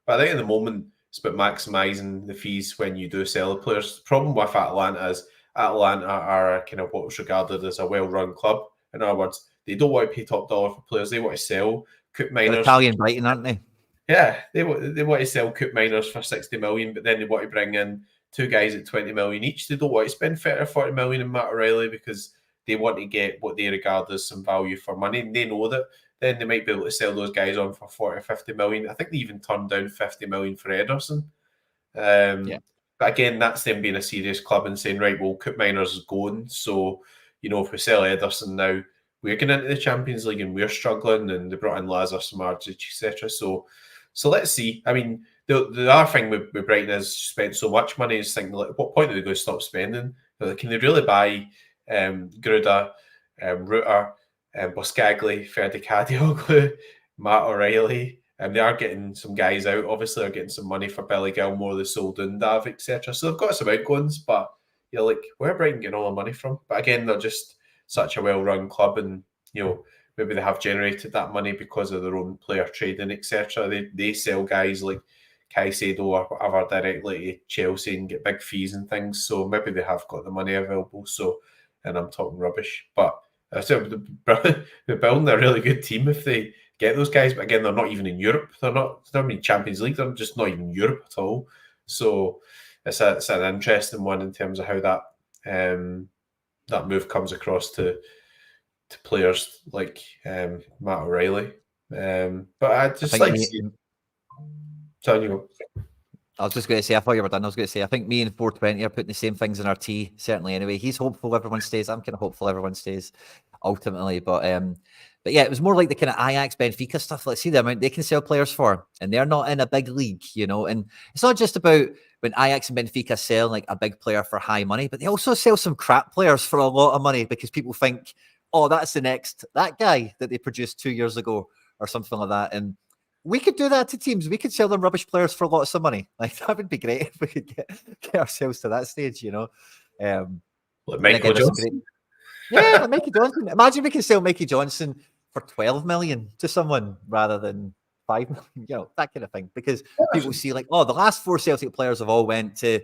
S2: I think at the moment, it's about maximising the fees when you do sell the players. The problem with Atalanta is Atalanta are kind of what's regarded as a well-run club. In other words, they don't want to pay top dollar for players. They want to sell Coop Miners.
S1: Italian Brighton, aren't they?
S2: Yeah, they want to sell Coop Miners for 60 million, but then they want to bring in two guys at 20 million each. They don't want to spend 30 or 40 million in Matt O'Reilly because they want to get what they regard as some value for money, and they know that. Then they might be able to sell those guys on for 40, 50 million. I think they even turned down 50 million for Ederson.
S1: Yeah.
S2: But again, that's them being a serious club and saying, right, well, Coop Miners is going. So, if we sell Ederson now, we're getting into the Champions League and we're struggling, and they brought in Lazar, Samardzic, etc. So let's see. I mean, the other thing with Brighton is spent so much money is thinking, like, what point are they going to stop spending? Like, can they really buy Gruda, Rutter, Boscagli, Ferdi Kadioglu, Matt O'Reilly? They are getting some guys out. Obviously, they're getting some money for Billy Gilmore, they sold Undav, etc. So they've got some outgoings, but you're like, where are Brighton getting all the money from? But again, they're just such a well-run club, and maybe they have generated that money because of their own player trading, etc. They sell guys like Caicedo or whatever directly to Chelsea and get big fees and things. So maybe they have got the money available. So, and I'm talking rubbish, but I said they're building a really good team if they get those guys. But again, they're not even in Europe. They're not in Champions League. They're just not even Europe at all. So it's an interesting one in terms of how that move comes across to players like Matt O'Reilly. But I just like. Tell you.
S1: I was just going to say, I thought you were done. I was going to say, I think me and 420 are putting the same things in our tea, certainly anyway. He's hopeful everyone stays. I'm kind of hopeful everyone stays ultimately. But yeah, it was more like the kind of Ajax, Benfica stuff. Let's see the amount they can sell players for. And they're not in a big league, And it's not just about when Ajax and Benfica sell like a big player for high money, but they also sell some crap players for a lot of money because people think, oh, that's that guy that they produced 2 years ago or something like that. And we could do that to teams. We could sell them rubbish players for lots of money. Like, that would be great if we could get ourselves to that stage,
S2: Like Michael Johnson.
S1: Yeah, like Mikey Johnson. Imagine we can sell Mikey Johnson for 12 million to someone rather than 5 million, that kind of thing. Because people see like, oh, the last 4 Celtic players have all went to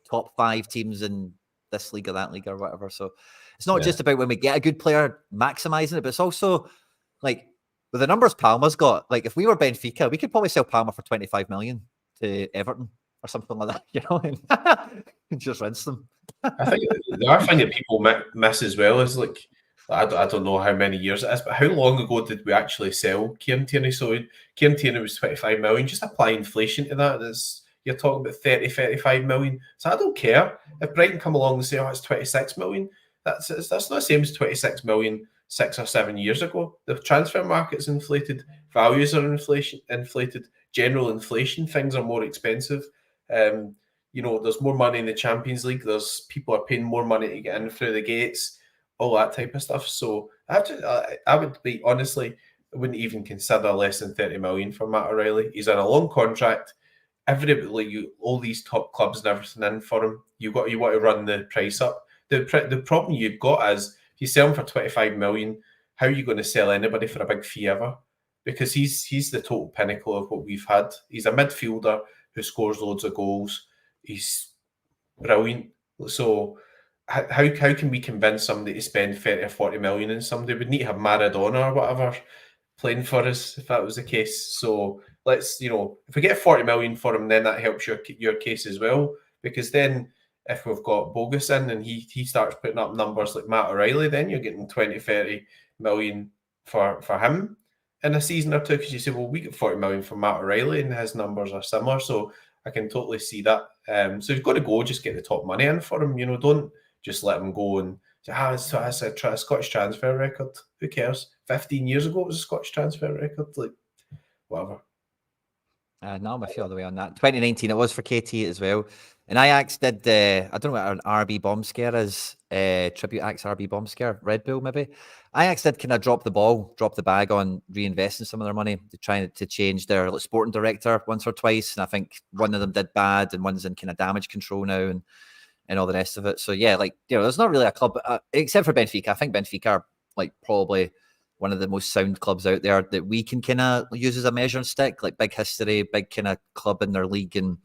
S1: top 5 teams in this league or that league or whatever. So it's not just about when we get a good player maximizing it, but it's also like, with the numbers Palmer's got, like if we were Benfica, we could probably sell Palmer for 25 million to Everton or something like that, and just rinse them.
S2: I think the other thing that people miss as well is like, I don't know how many years it is, but how long ago did we actually sell Kieran Tierney? So Kieran Tierney was 25 million. Just apply inflation to that. You're talking about 30, 35 million. So I don't care if Brighton come along and say, oh, it's 26 million. That's not the same as 26 million 6 or 7 years ago. The transfer market's inflated, values are inflated, general inflation, things are more expensive. There's more money in the Champions League. There's people are paying more money to get in through the gates, all that type of stuff. So I would be honestly, I wouldn't even consider less than 30 million for Matt O'Reilly. He's on a long contract. All these top clubs and everything in for him. You want to run the price up. The problem you've got is if you sell him for 25 million, how are you going to sell anybody for a big fee ever? Because he's the total pinnacle of what we've had. He's a midfielder who scores loads of goals. He's brilliant. So how can we convince somebody to spend 30 or 40 million in somebody? We'd need to have Maradona or whatever playing for us if that was the case. So let's, if we get 40 million for him, then that helps your case as well. Because then if we've got Bogusz in and he starts putting up numbers like Matt O'Reilly, then you're getting 20, 30 million for him in a season or two. Because you say, well, we get 40 million for Matt O'Reilly and his numbers are similar. So I can totally see that. So you've got to go just get the top money in for him. Don't just let him go and say, it's a Scottish transfer record. Who cares? 15 years ago, it was a Scottish transfer record. Like, whatever.
S1: No, I'm a few other way on that. 2019, it was for KT as well. And Ajax did, I don't know what an RB bomb scare is, tribute Ajax RB bomb scare, Red Bull maybe. Ajax did kind of drop the bag on reinvesting some of their money, trying to change their sporting director once or twice. And I think one of them did bad and one's in kind of damage control now and all the rest of it. So yeah, there's not really a club, except for Benfica. I think Benfica are probably one of the most sound clubs out there that we can kind of use as a measuring stick, like big history, big kind of club in their league, and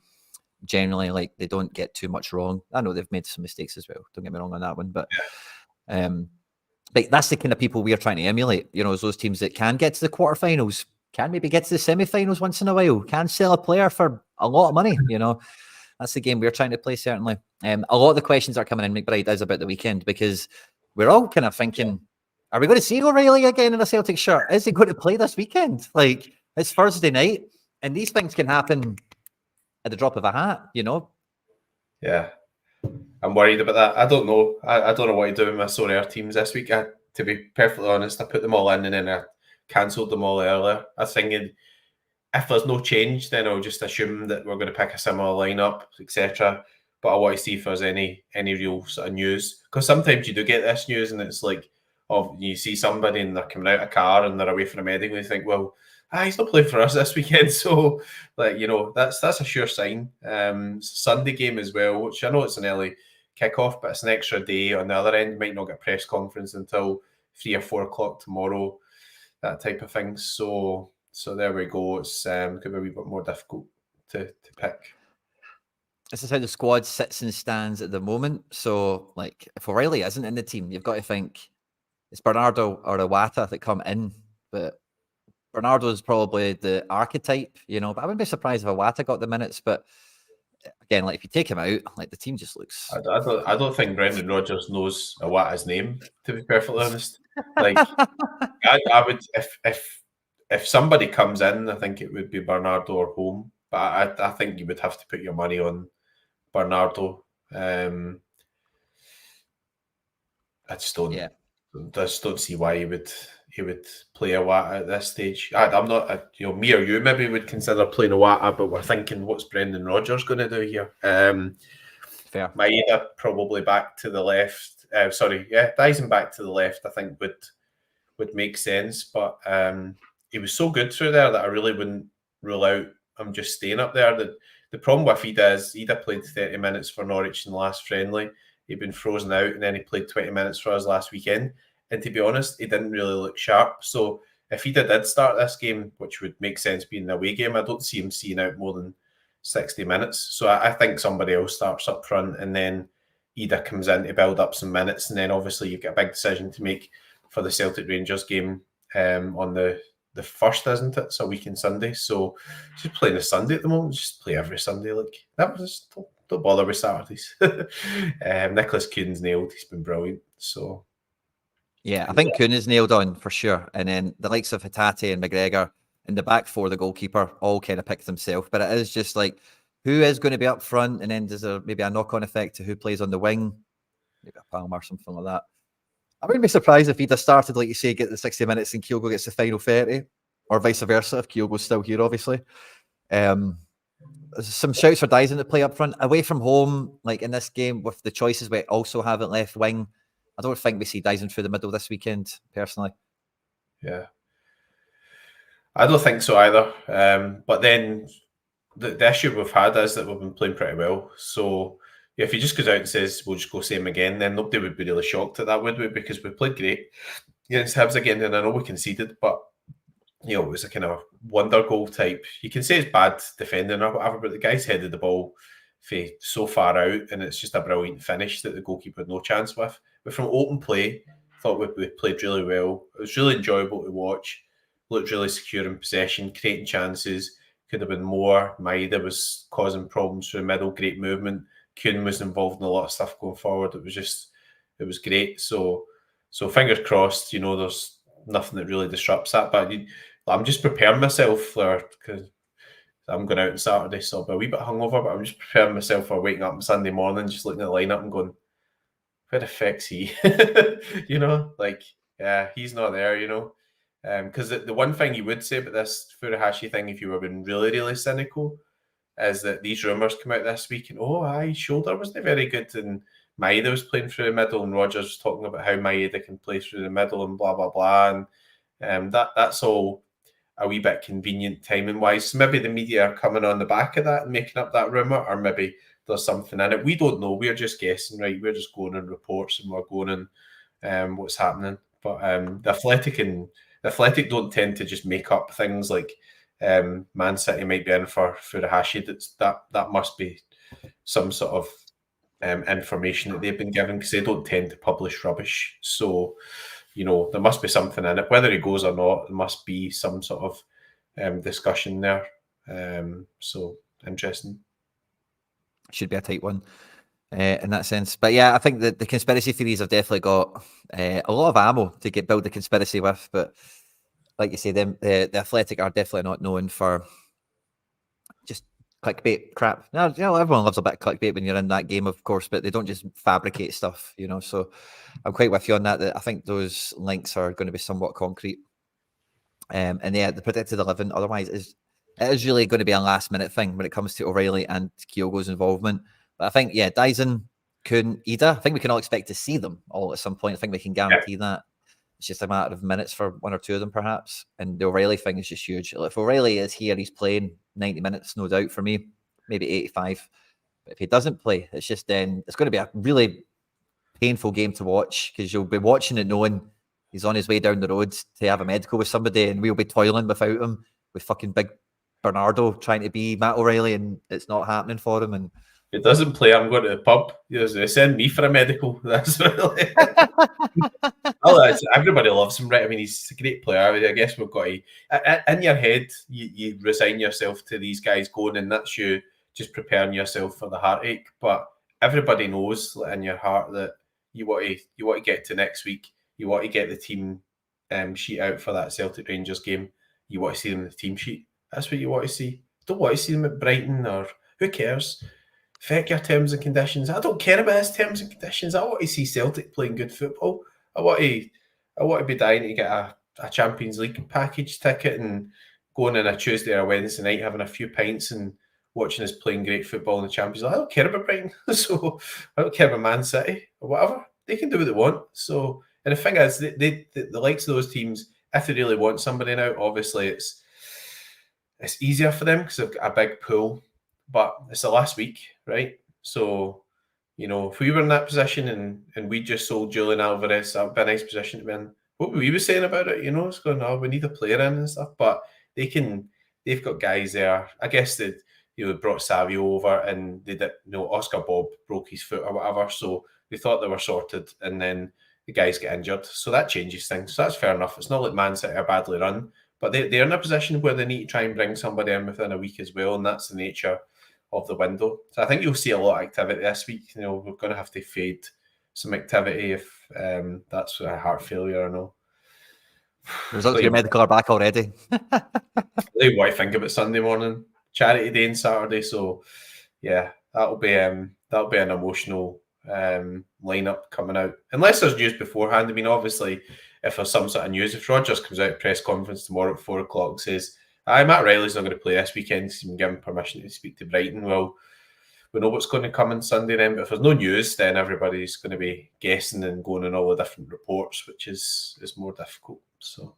S1: generally they don't get too much wrong. I know they've made some mistakes as well, don't get me wrong on that one, but that's the kind of people we are trying to emulate, is those teams that can get to the quarterfinals, can maybe get to the semi-finals once in a while, can sell a player for a lot of money. That's the game we're trying to play, certainly. A lot of the questions that are coming in, McBride, is about the weekend, because we're all kind of thinking, are we going to see O'Reilly again in a Celtic shirt? Is he going to play this weekend? Like, it's Thursday night, and these things can happen at the drop of a hat, you know?
S2: Yeah. I'm worried about that. I don't know. I don't know what to do with my Sorare teams this week. To be perfectly honest, I put them all in and then I cancelled them all earlier. I was thinking if there's no change, then I'll just assume that we're going to pick a similar lineup, etc. But I want to see if there's any real sort of news, because sometimes you do get this news and it's like, oh, you see somebody and they're coming out of a car and they're away from a medical, and you think, well, he's not playing for us this weekend, so like, you know, that's a sure sign. Sunday game as well, which I know it's an early kickoff, but it's an extra day on the other end. You might not get a press conference until 3 or 4 o'clock tomorrow, that type of thing. So there we go. It's could be a wee bit more difficult to pick.
S1: This is how the squad sits and stands at the moment. So, like, if O'Reilly isn't in the team, you've got to think it's Bernardo or Iwata that come in. But Bernardo is probably the archetype, you know. But I wouldn't be surprised if Iwata got the minutes. But again, like, if you take him out, like, the team just looks.
S2: I don't think Brendan Rodgers knows Iwata's name, to be perfectly honest. Like, I would if somebody comes in, I think it would be Bernardo or Home. But I think you would have to put your money on Bernardo. I just don't see why he would play Iwata at this stage. I'm not, you know, me or you maybe would consider playing Iwata, but we're thinking, what's Brendan Rodgers going to do here?
S1: Fair.
S2: Maeda probably back to the left. Dyson back to the left, I think would make sense. But he was so good through there that I really wouldn't rule out him just staying up there. The problem with Ida is Ida played 30 minutes for Norwich in the last friendly. He'd been frozen out, and then he played 20 minutes for us last weekend. And to be honest, he didn't really look sharp. So if Ida did start this game, which would make sense being an away game, I don't see him seeing out more than 60 minutes. So I think somebody else starts up front, and then Ida comes in to build up some minutes. And then obviously you've got a big decision to make for the Celtic Rangers game on the first, isn't it? It's a weekend Sunday. So just playing a Sunday at the moment, just play every Sunday. Like, that was don't bother with Saturdays. Nicholas Kuhn's nailed. He's been brilliant. So
S1: yeah, I think Kuhn is nailed on for sure. And then the likes of Hatate and McGregor in the back four, the goalkeeper, all kind of picked himself. But it is just like, who is going to be up front? And then does there maybe a knock-on effect to who plays on the wing? Maybe a Palmer, something like that. I wouldn't be surprised if he'd have started, like you say, get the 60 minutes and Kyogo gets the final 30, or vice versa, if Kyogo's still here, obviously. Some shouts for Dyson to play up front. Away from home, like in this game, with the choices we also haven't left wing, I don't think we see Dyson through the middle this weekend, personally.
S2: Yeah. I don't think so either. But then the issue we've had is that we've been playing pretty well. So if he just goes out and says, we'll just go same again, then nobody would be really shocked at that, would we? Because we played great against Hibs again, and I know we conceded, but you know, it was a kind of wonder goal type. You can say it's bad defending or whatever, but the guy's headed the ball so far out, and it's just a brilliant finish that the goalkeeper had no chance with. But from open play, I thought we played really well. It was really enjoyable to watch. Looked really secure in possession, creating chances. Could have been more. Maeda was causing problems through the middle. Great movement. Kuhn was involved in a lot of stuff going forward. It was great. So fingers crossed. You know, there's nothing that really disrupts that. But I'm just preparing myself for, because I'm going out on Saturday, so I'll be a wee bit hungover. But I'm just preparing myself for waking up on Sunday morning, just looking at the lineup and going, where the fuck's he? You know, like, yeah, he's not there. You know. Because the one thing you would say about this Furuhashi thing, if you were being really, really cynical, is that these rumours come out this week, and his shoulder wasn't very good, and Maeda was playing through the middle, and Rodgers was talking about how Maeda can play through the middle, and blah blah blah, and that's all a wee bit convenient timing wise. So maybe the media are coming on the back of that and making up that rumour, or maybe there's something in it. We don't know. We're just guessing, right? We're just going on reports and we're going on what's happening. But the Athletic don't tend to just make up things like Man City might be in for Furuhashi. That must be some sort of information that they've been given, because they don't tend to publish rubbish. So, you know, there must be something in it. Whether he goes or not, there must be some sort of discussion there. So interesting.
S1: Should be a tight one. in that sense. But yeah, I think that the conspiracy theories have definitely got a lot of ammo to build the conspiracy with. But like you say, the Athletic are definitely not known for just clickbait crap. Now, everyone loves a bit of clickbait when you're in that game, of course, but they don't just fabricate stuff, So I'm quite with you on that. That I think those links are going to be somewhat concrete. And yeah, the predicted 11 otherwise it is really going to be a last minute thing when it comes to O'Reilly and Kyogo's involvement. But I think, Dyson, Kuhn, Ida, I think we can all expect to see them all at some point. I think we can guarantee that. It's just a matter of minutes for one or two of them, perhaps. And the O'Reilly thing is just huge. If O'Reilly is here, he's playing 90 minutes, no doubt for me, maybe 85. But if he doesn't play, it's just then it's going to be a really painful game to watch because you'll be watching it knowing he's on his way down the road to have a medical with somebody and we'll be toiling without him with fucking big Bernardo trying to be Matt O'Reilly and it's not happening for him. And
S2: if it doesn't play, I'm going to the pub. They send me for a medical. That's really... everybody loves him, right? I mean, he's a great player. I guess we've got to... In your head, you resign yourself to these guys going and that's you just preparing yourself for the heartache. But everybody knows in your heart that you want to get to next week. You want to get the team sheet out for that Celtic Rangers game. You want to see them in the team sheet. That's what you want to see. Don't want to see them at Brighton or who cares? Feck your terms and conditions. I don't care about his terms and conditions. I want to see Celtic playing good football. I want to be dying to get a Champions League package ticket and going on a Tuesday or a Wednesday night having a few pints and watching us playing great football in the Champions League. I don't care about Brighton. So I don't care about Man City or whatever. They can do what they want. So, and the thing is, the likes of those teams, if they really want somebody now, obviously it's easier for them because they've got a big pool. But it's the last week, right? So, if we were in that position and we just sold Julian Alvarez, that would be a nice position to be in. What we were saying about it, it's going, we need a player in and stuff. But they've got guys there. I guess they brought Savio over and they did, Oscar Bob broke his foot or whatever. So they thought they were sorted and then the guys get injured. So that changes things. So that's fair enough. It's not like Man City are badly run, but they're in a position where they need to try and bring somebody in within a week as well. And that's the nature of the window. So I think you'll see a lot of activity this week. We're going to have to fade some activity if that's a heart failure or no.
S1: The results of your medical are back already.
S2: Really what I think about Sunday morning, charity day and Saturday. So yeah, that'll be an emotional lineup coming out. Unless there's news beforehand. I mean, obviously, if there's some sort of news, if Rodgers comes out at press conference tomorrow at 4:00 and says, Matt Riley's not going to play this weekend because he's been given permission to speak to Brighton. Well, we know what's going to come on Sunday then, but if there's no news, then everybody's going to be guessing and going on all the different reports, which is more difficult. So,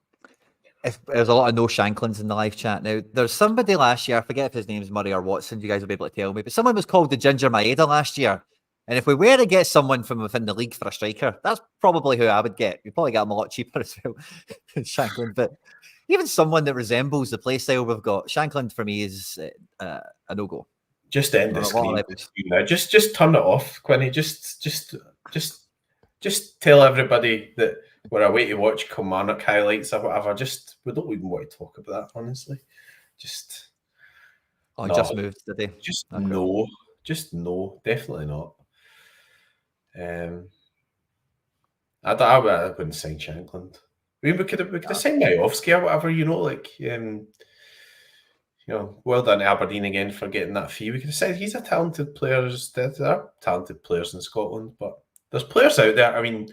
S1: if there's a lot of no Shanklins in the live chat now. There's somebody last year, I forget if his name's Murray or Watson, you guys will be able to tell me, but someone was called the Ginger Maeda last year. And if we were to get someone from within the league for a striker, that's probably who I would get. We'd probably get him a lot cheaper as well than Shanklin, but even someone that resembles the play style we've got. Shanklin for me is a no-go.
S2: Just end the screen. Just turn it off, Quinny. Just tell everybody that we're away to watch Kilmarnock highlights or whatever. We don't even want to talk about that, honestly. Just
S1: moved today.
S2: No. Just no. Definitely not. I wouldn't sign Shanklin. I mean, we could have signed Majowski or whatever, well done to Aberdeen again for getting that fee. We could have said he's a talented player. There are talented players in Scotland, but there's players out there. I mean,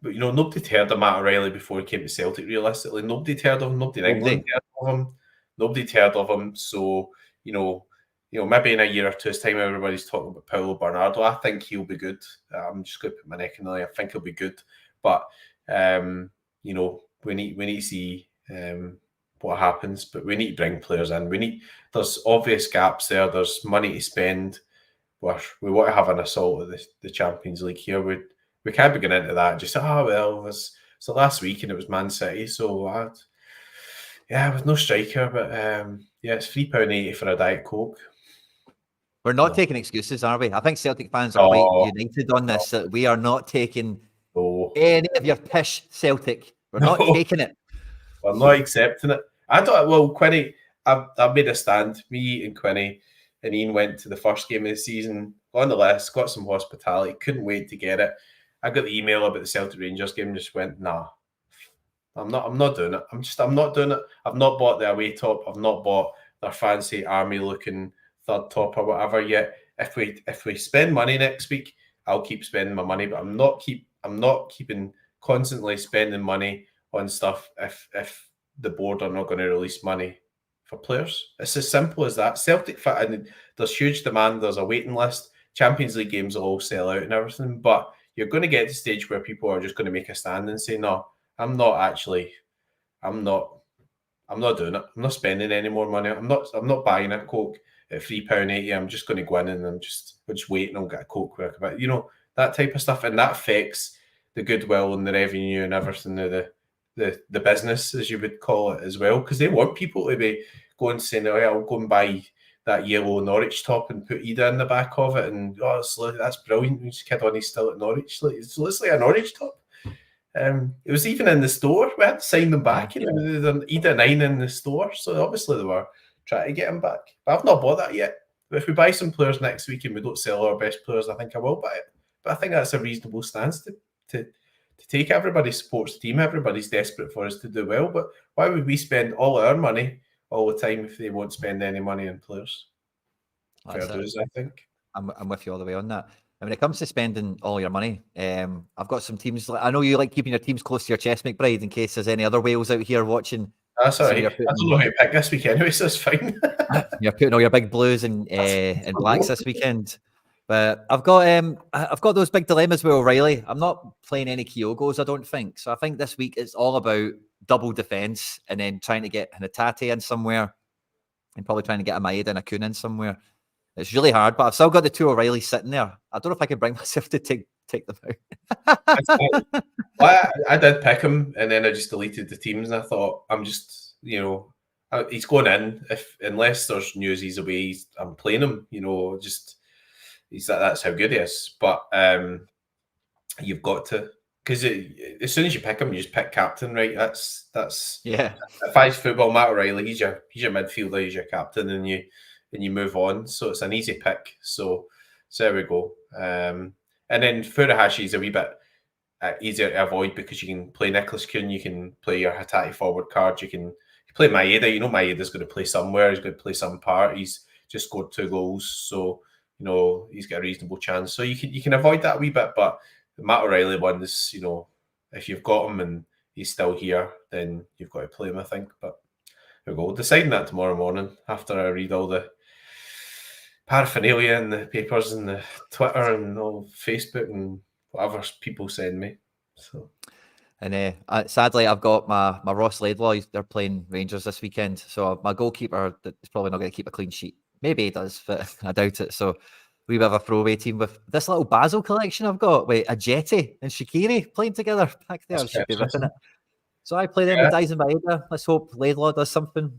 S2: but nobody'd heard of Matt O'Reilly before he came to Celtic, realistically. Nobody'd heard of him. Nobody in England heard of him. Nobody'd heard of him. So, maybe in a year or two's time, everybody's talking about Paulo Bernardo. I think he'll be good. I'm just going to put my neck in the eye. I think he'll be good. But, we need to see what happens. But we need to bring players in. There's obvious gaps there. There's money to spend. We want to have an assault at the Champions League here. We can't be going into that and just, it's the last week and it was Man City. So, with no striker. But, it's £3.80 for a Diet Coke.
S1: We're not taking excuses, are we? I think Celtic fans are quite united on this. That we are not taking any of your pish, Celtic. We're not taking it.
S2: We're not accepting it. Quinny, I made a stand. Me and Quinny and Ian went to the first game of the season on the list, got some hospitality, couldn't wait to get it. I got the email about the Celtic Rangers game, just went, nah, I'm not doing it. I'm not doing it. I've not bought the away top. I've not bought their fancy army looking third top or whatever yet. If we spend money next week, I'll keep spending my money, but I'm not keeping constantly spending money on stuff if the board are not going to release money for players. It's as simple as that. Celtic fit, and there's huge demand. There's a waiting list. Champions League games will all sell out and everything, but you're going to get to the stage where people are just going to make a stand and say, no, I'm not doing it. I'm not spending any more money. I'm not buying a Coke at £3.80. I'm just going to go in and we're just waiting. I'll get a Coke quick. But that type of stuff, and that affects the goodwill and the revenue and everything of the business, as you would call it, as well, because they want people to be going saying, "Oh, I'll go and buy that yellow Norwich top and put Ida in the back of it," and that's brilliant. This kid on, he's still at Norwich. It looks like a Norwich top. It was even in the store. We had to sign them back. There's an Ida 9 in the store, so obviously they were trying to get him back. But I've not bought that yet. But if we buy some players next week and we don't sell our best players, I think I will buy it. But I think that's a reasonable stance to take. Everybody supports the team. Everybody's desperate for us to do well. But why would we spend all our money all the time if they won't spend any money on players? Fair dues, I think.
S1: I'm with you all the way on that. And when it comes to spending all your money, I've got some teams. I know you like keeping your teams close to your chest, McBride, in case there's any other whales out here watching.
S2: That's all right. I don't know who to pick this week anyway, so it's fine.
S1: You're putting all your big blues and blacks this weekend. But I've got those big dilemmas with O'Reilly. I'm not playing any Kyogos, I don't think. So I think this week it's all about double defence and then trying to get Hatate in somewhere and probably trying to get a Maeda and a Kun in somewhere. It's really hard, but I've still got the two O'Reillys sitting there. I don't know if I can bring myself to take them out.
S2: Well, I did pick him, and then I just deleted the teams, and I thought, I'm just, he's going in. Unless there's news he's away, I'm playing him. That's how good he is. But you've got to, because as soon as you pick him, you just pick captain, right? That's
S1: yeah.
S2: If I football, Matt O'Reilly, he's your midfielder, he's your captain, and you move on. So it's an easy pick. So there we go. And then Furuhashi is a wee bit easier to avoid because you can play Nicholas Kuhn, you can play your Hatate forward card, you can play Maeda. Maeda's going to play somewhere, he's going to play some part. He's just scored 2 goals, so he's got a reasonable chance. So you can avoid that a wee bit, but the Matt O'Reilly one is, if you've got him and he's still here, then you've got to play him, I think. But there we go. Deciding that tomorrow morning after I read all the paraphernalia and the papers and the Twitter and all Facebook and whatever people send me. So,
S1: and sadly, I've got my Ross Laidlaw. They're playing Rangers this weekend, so my goalkeeper is probably not going to keep a clean sheet. Maybe he does, but I doubt it. So we have a throwaway team with this little Basel collection I've got with Ajeti and Shaqiri playing together back there. I should be ripping it. So I play them with Dyson Maeda. Let's hope Laidlaw does something.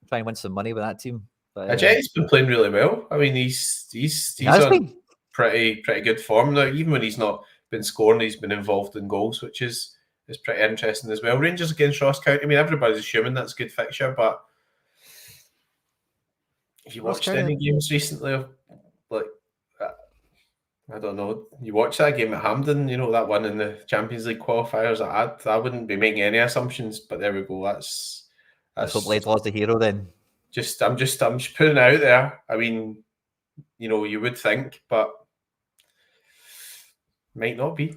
S1: Try and win some money with that team.
S2: Ajeti's been playing really well. I mean, he's on pretty good form now. Even when he's not been scoring, he's been involved in goals, which is pretty interesting as well. Rangers against Ross County. I mean, everybody's assuming that's a good fixture, but if you watched any games recently, like I don't know, you watched that game at Hampden, that one in the Champions League qualifiers. I wouldn't be making any assumptions, but there we go. That's
S1: hope Laidlaw's the hero then.
S2: I'm just putting it out there. I mean, you would think, but might not be.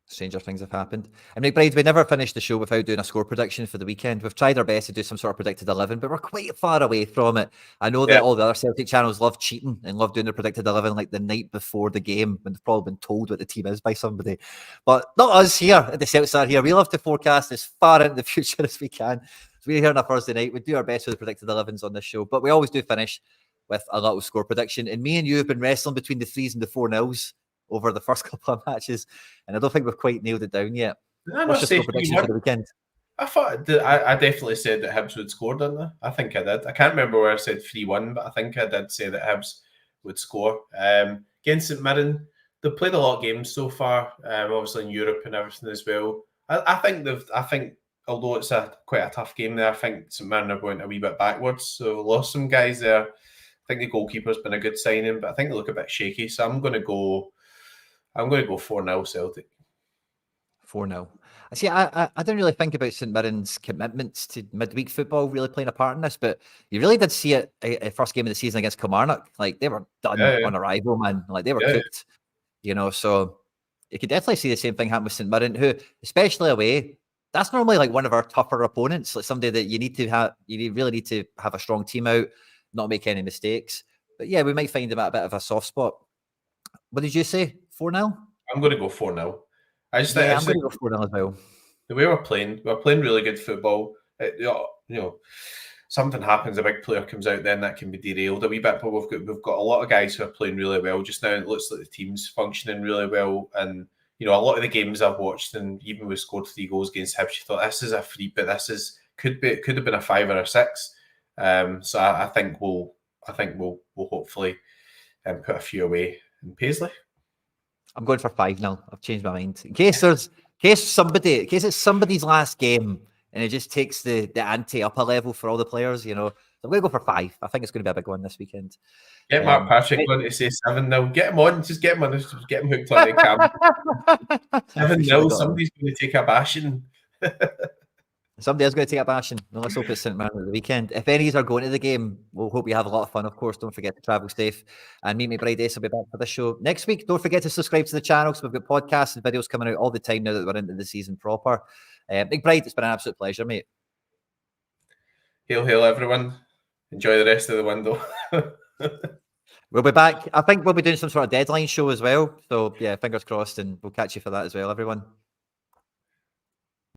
S1: Stranger things have happened. And McBride, we never finished the show without doing a score prediction for the weekend. We've tried our best to do some sort of predicted 11, but we're quite far away from it. I know that all the other Celtic channels love cheating and love doing their predicted 11 like the night before the game when they've probably been told what the team is by somebody. But not us here at the Celtic Star here. We love to forecast as far into the future as we can. So we're here on a Thursday night. We do our best with the predicted 11s on this show, but we always do finish with a little score prediction. And me and you have been wrestling between the 3s and the 4-0s over the first couple of matches, and I don't think we've quite nailed it down yet. What's your score prediction for the weekend?
S2: I thought I definitely said that Hibs would score, didn't I? I think I did. I can't remember where I said 3-1, but I think I did say that Hibs would score. Against St Mirren, they've played a lot of games so far, obviously in Europe and everything as well. I think although it's quite a tough game there, I think St Mirren are going a wee bit backwards, so lost some guys there. think the goalkeeper's been a good signing, but I think they look a bit shaky. So I'm going to go 4-0 Celtic.
S1: 4-0. See, I didn't really think about St Mirren's commitments to midweek football really playing a part in this, but you really did see it a first game of the season against Kilmarnock. Like, they were done on arrival, man. Like, they were cooked, so you could definitely see the same thing happen with St Mirren, who, especially away, that's normally like one of our tougher opponents, like somebody that you really need to have a strong team out, not make any mistakes. But yeah, we might find them at a bit of a soft spot. What did you say? 4-0?
S2: I'm going to go 4-0. I'm going
S1: to go 4-0 as well.
S2: The way we're playing really good football. Something happens, a big player comes out, then that can be derailed a wee bit. But we've got a lot of guys who are playing really well just now. It looks like the team's functioning really well. And a lot of the games I've watched, and even we scored 3 goals against Hibs, you thought this is a free, but could have been a 5 or a 6. So I think we'll hopefully put a few away in Paisley.
S1: I'm going for 5-0. I've changed my mind. In case it's somebody's last game and it just takes the ante up a level for all the players, So I'm going to go for 5. I think it's going to be a big one this weekend.
S2: Get Mark Patrick on to say 7-0. Get him on. Just get him on. Just get him hooked on the cam. 7-0. Somebody's going to take a bashing.
S1: Somebody is going to take a bashing. No, let's hope it's St Mirren at the weekend. If any of you are going to the game, we'll hope you have a lot of fun. Of course, don't forget to travel safe. And me, McBrideAce, will be back for the show next week. Don't forget to subscribe to the channel because we've got podcasts and videos coming out all the time now that we're into the season proper. McBride, it's been an absolute pleasure, mate.
S2: Hail, hail, everyone. Enjoy the rest of the window.
S1: We'll be back. I think we'll be doing some sort of deadline show as well. So, yeah, fingers crossed, and we'll catch you for that as well, everyone.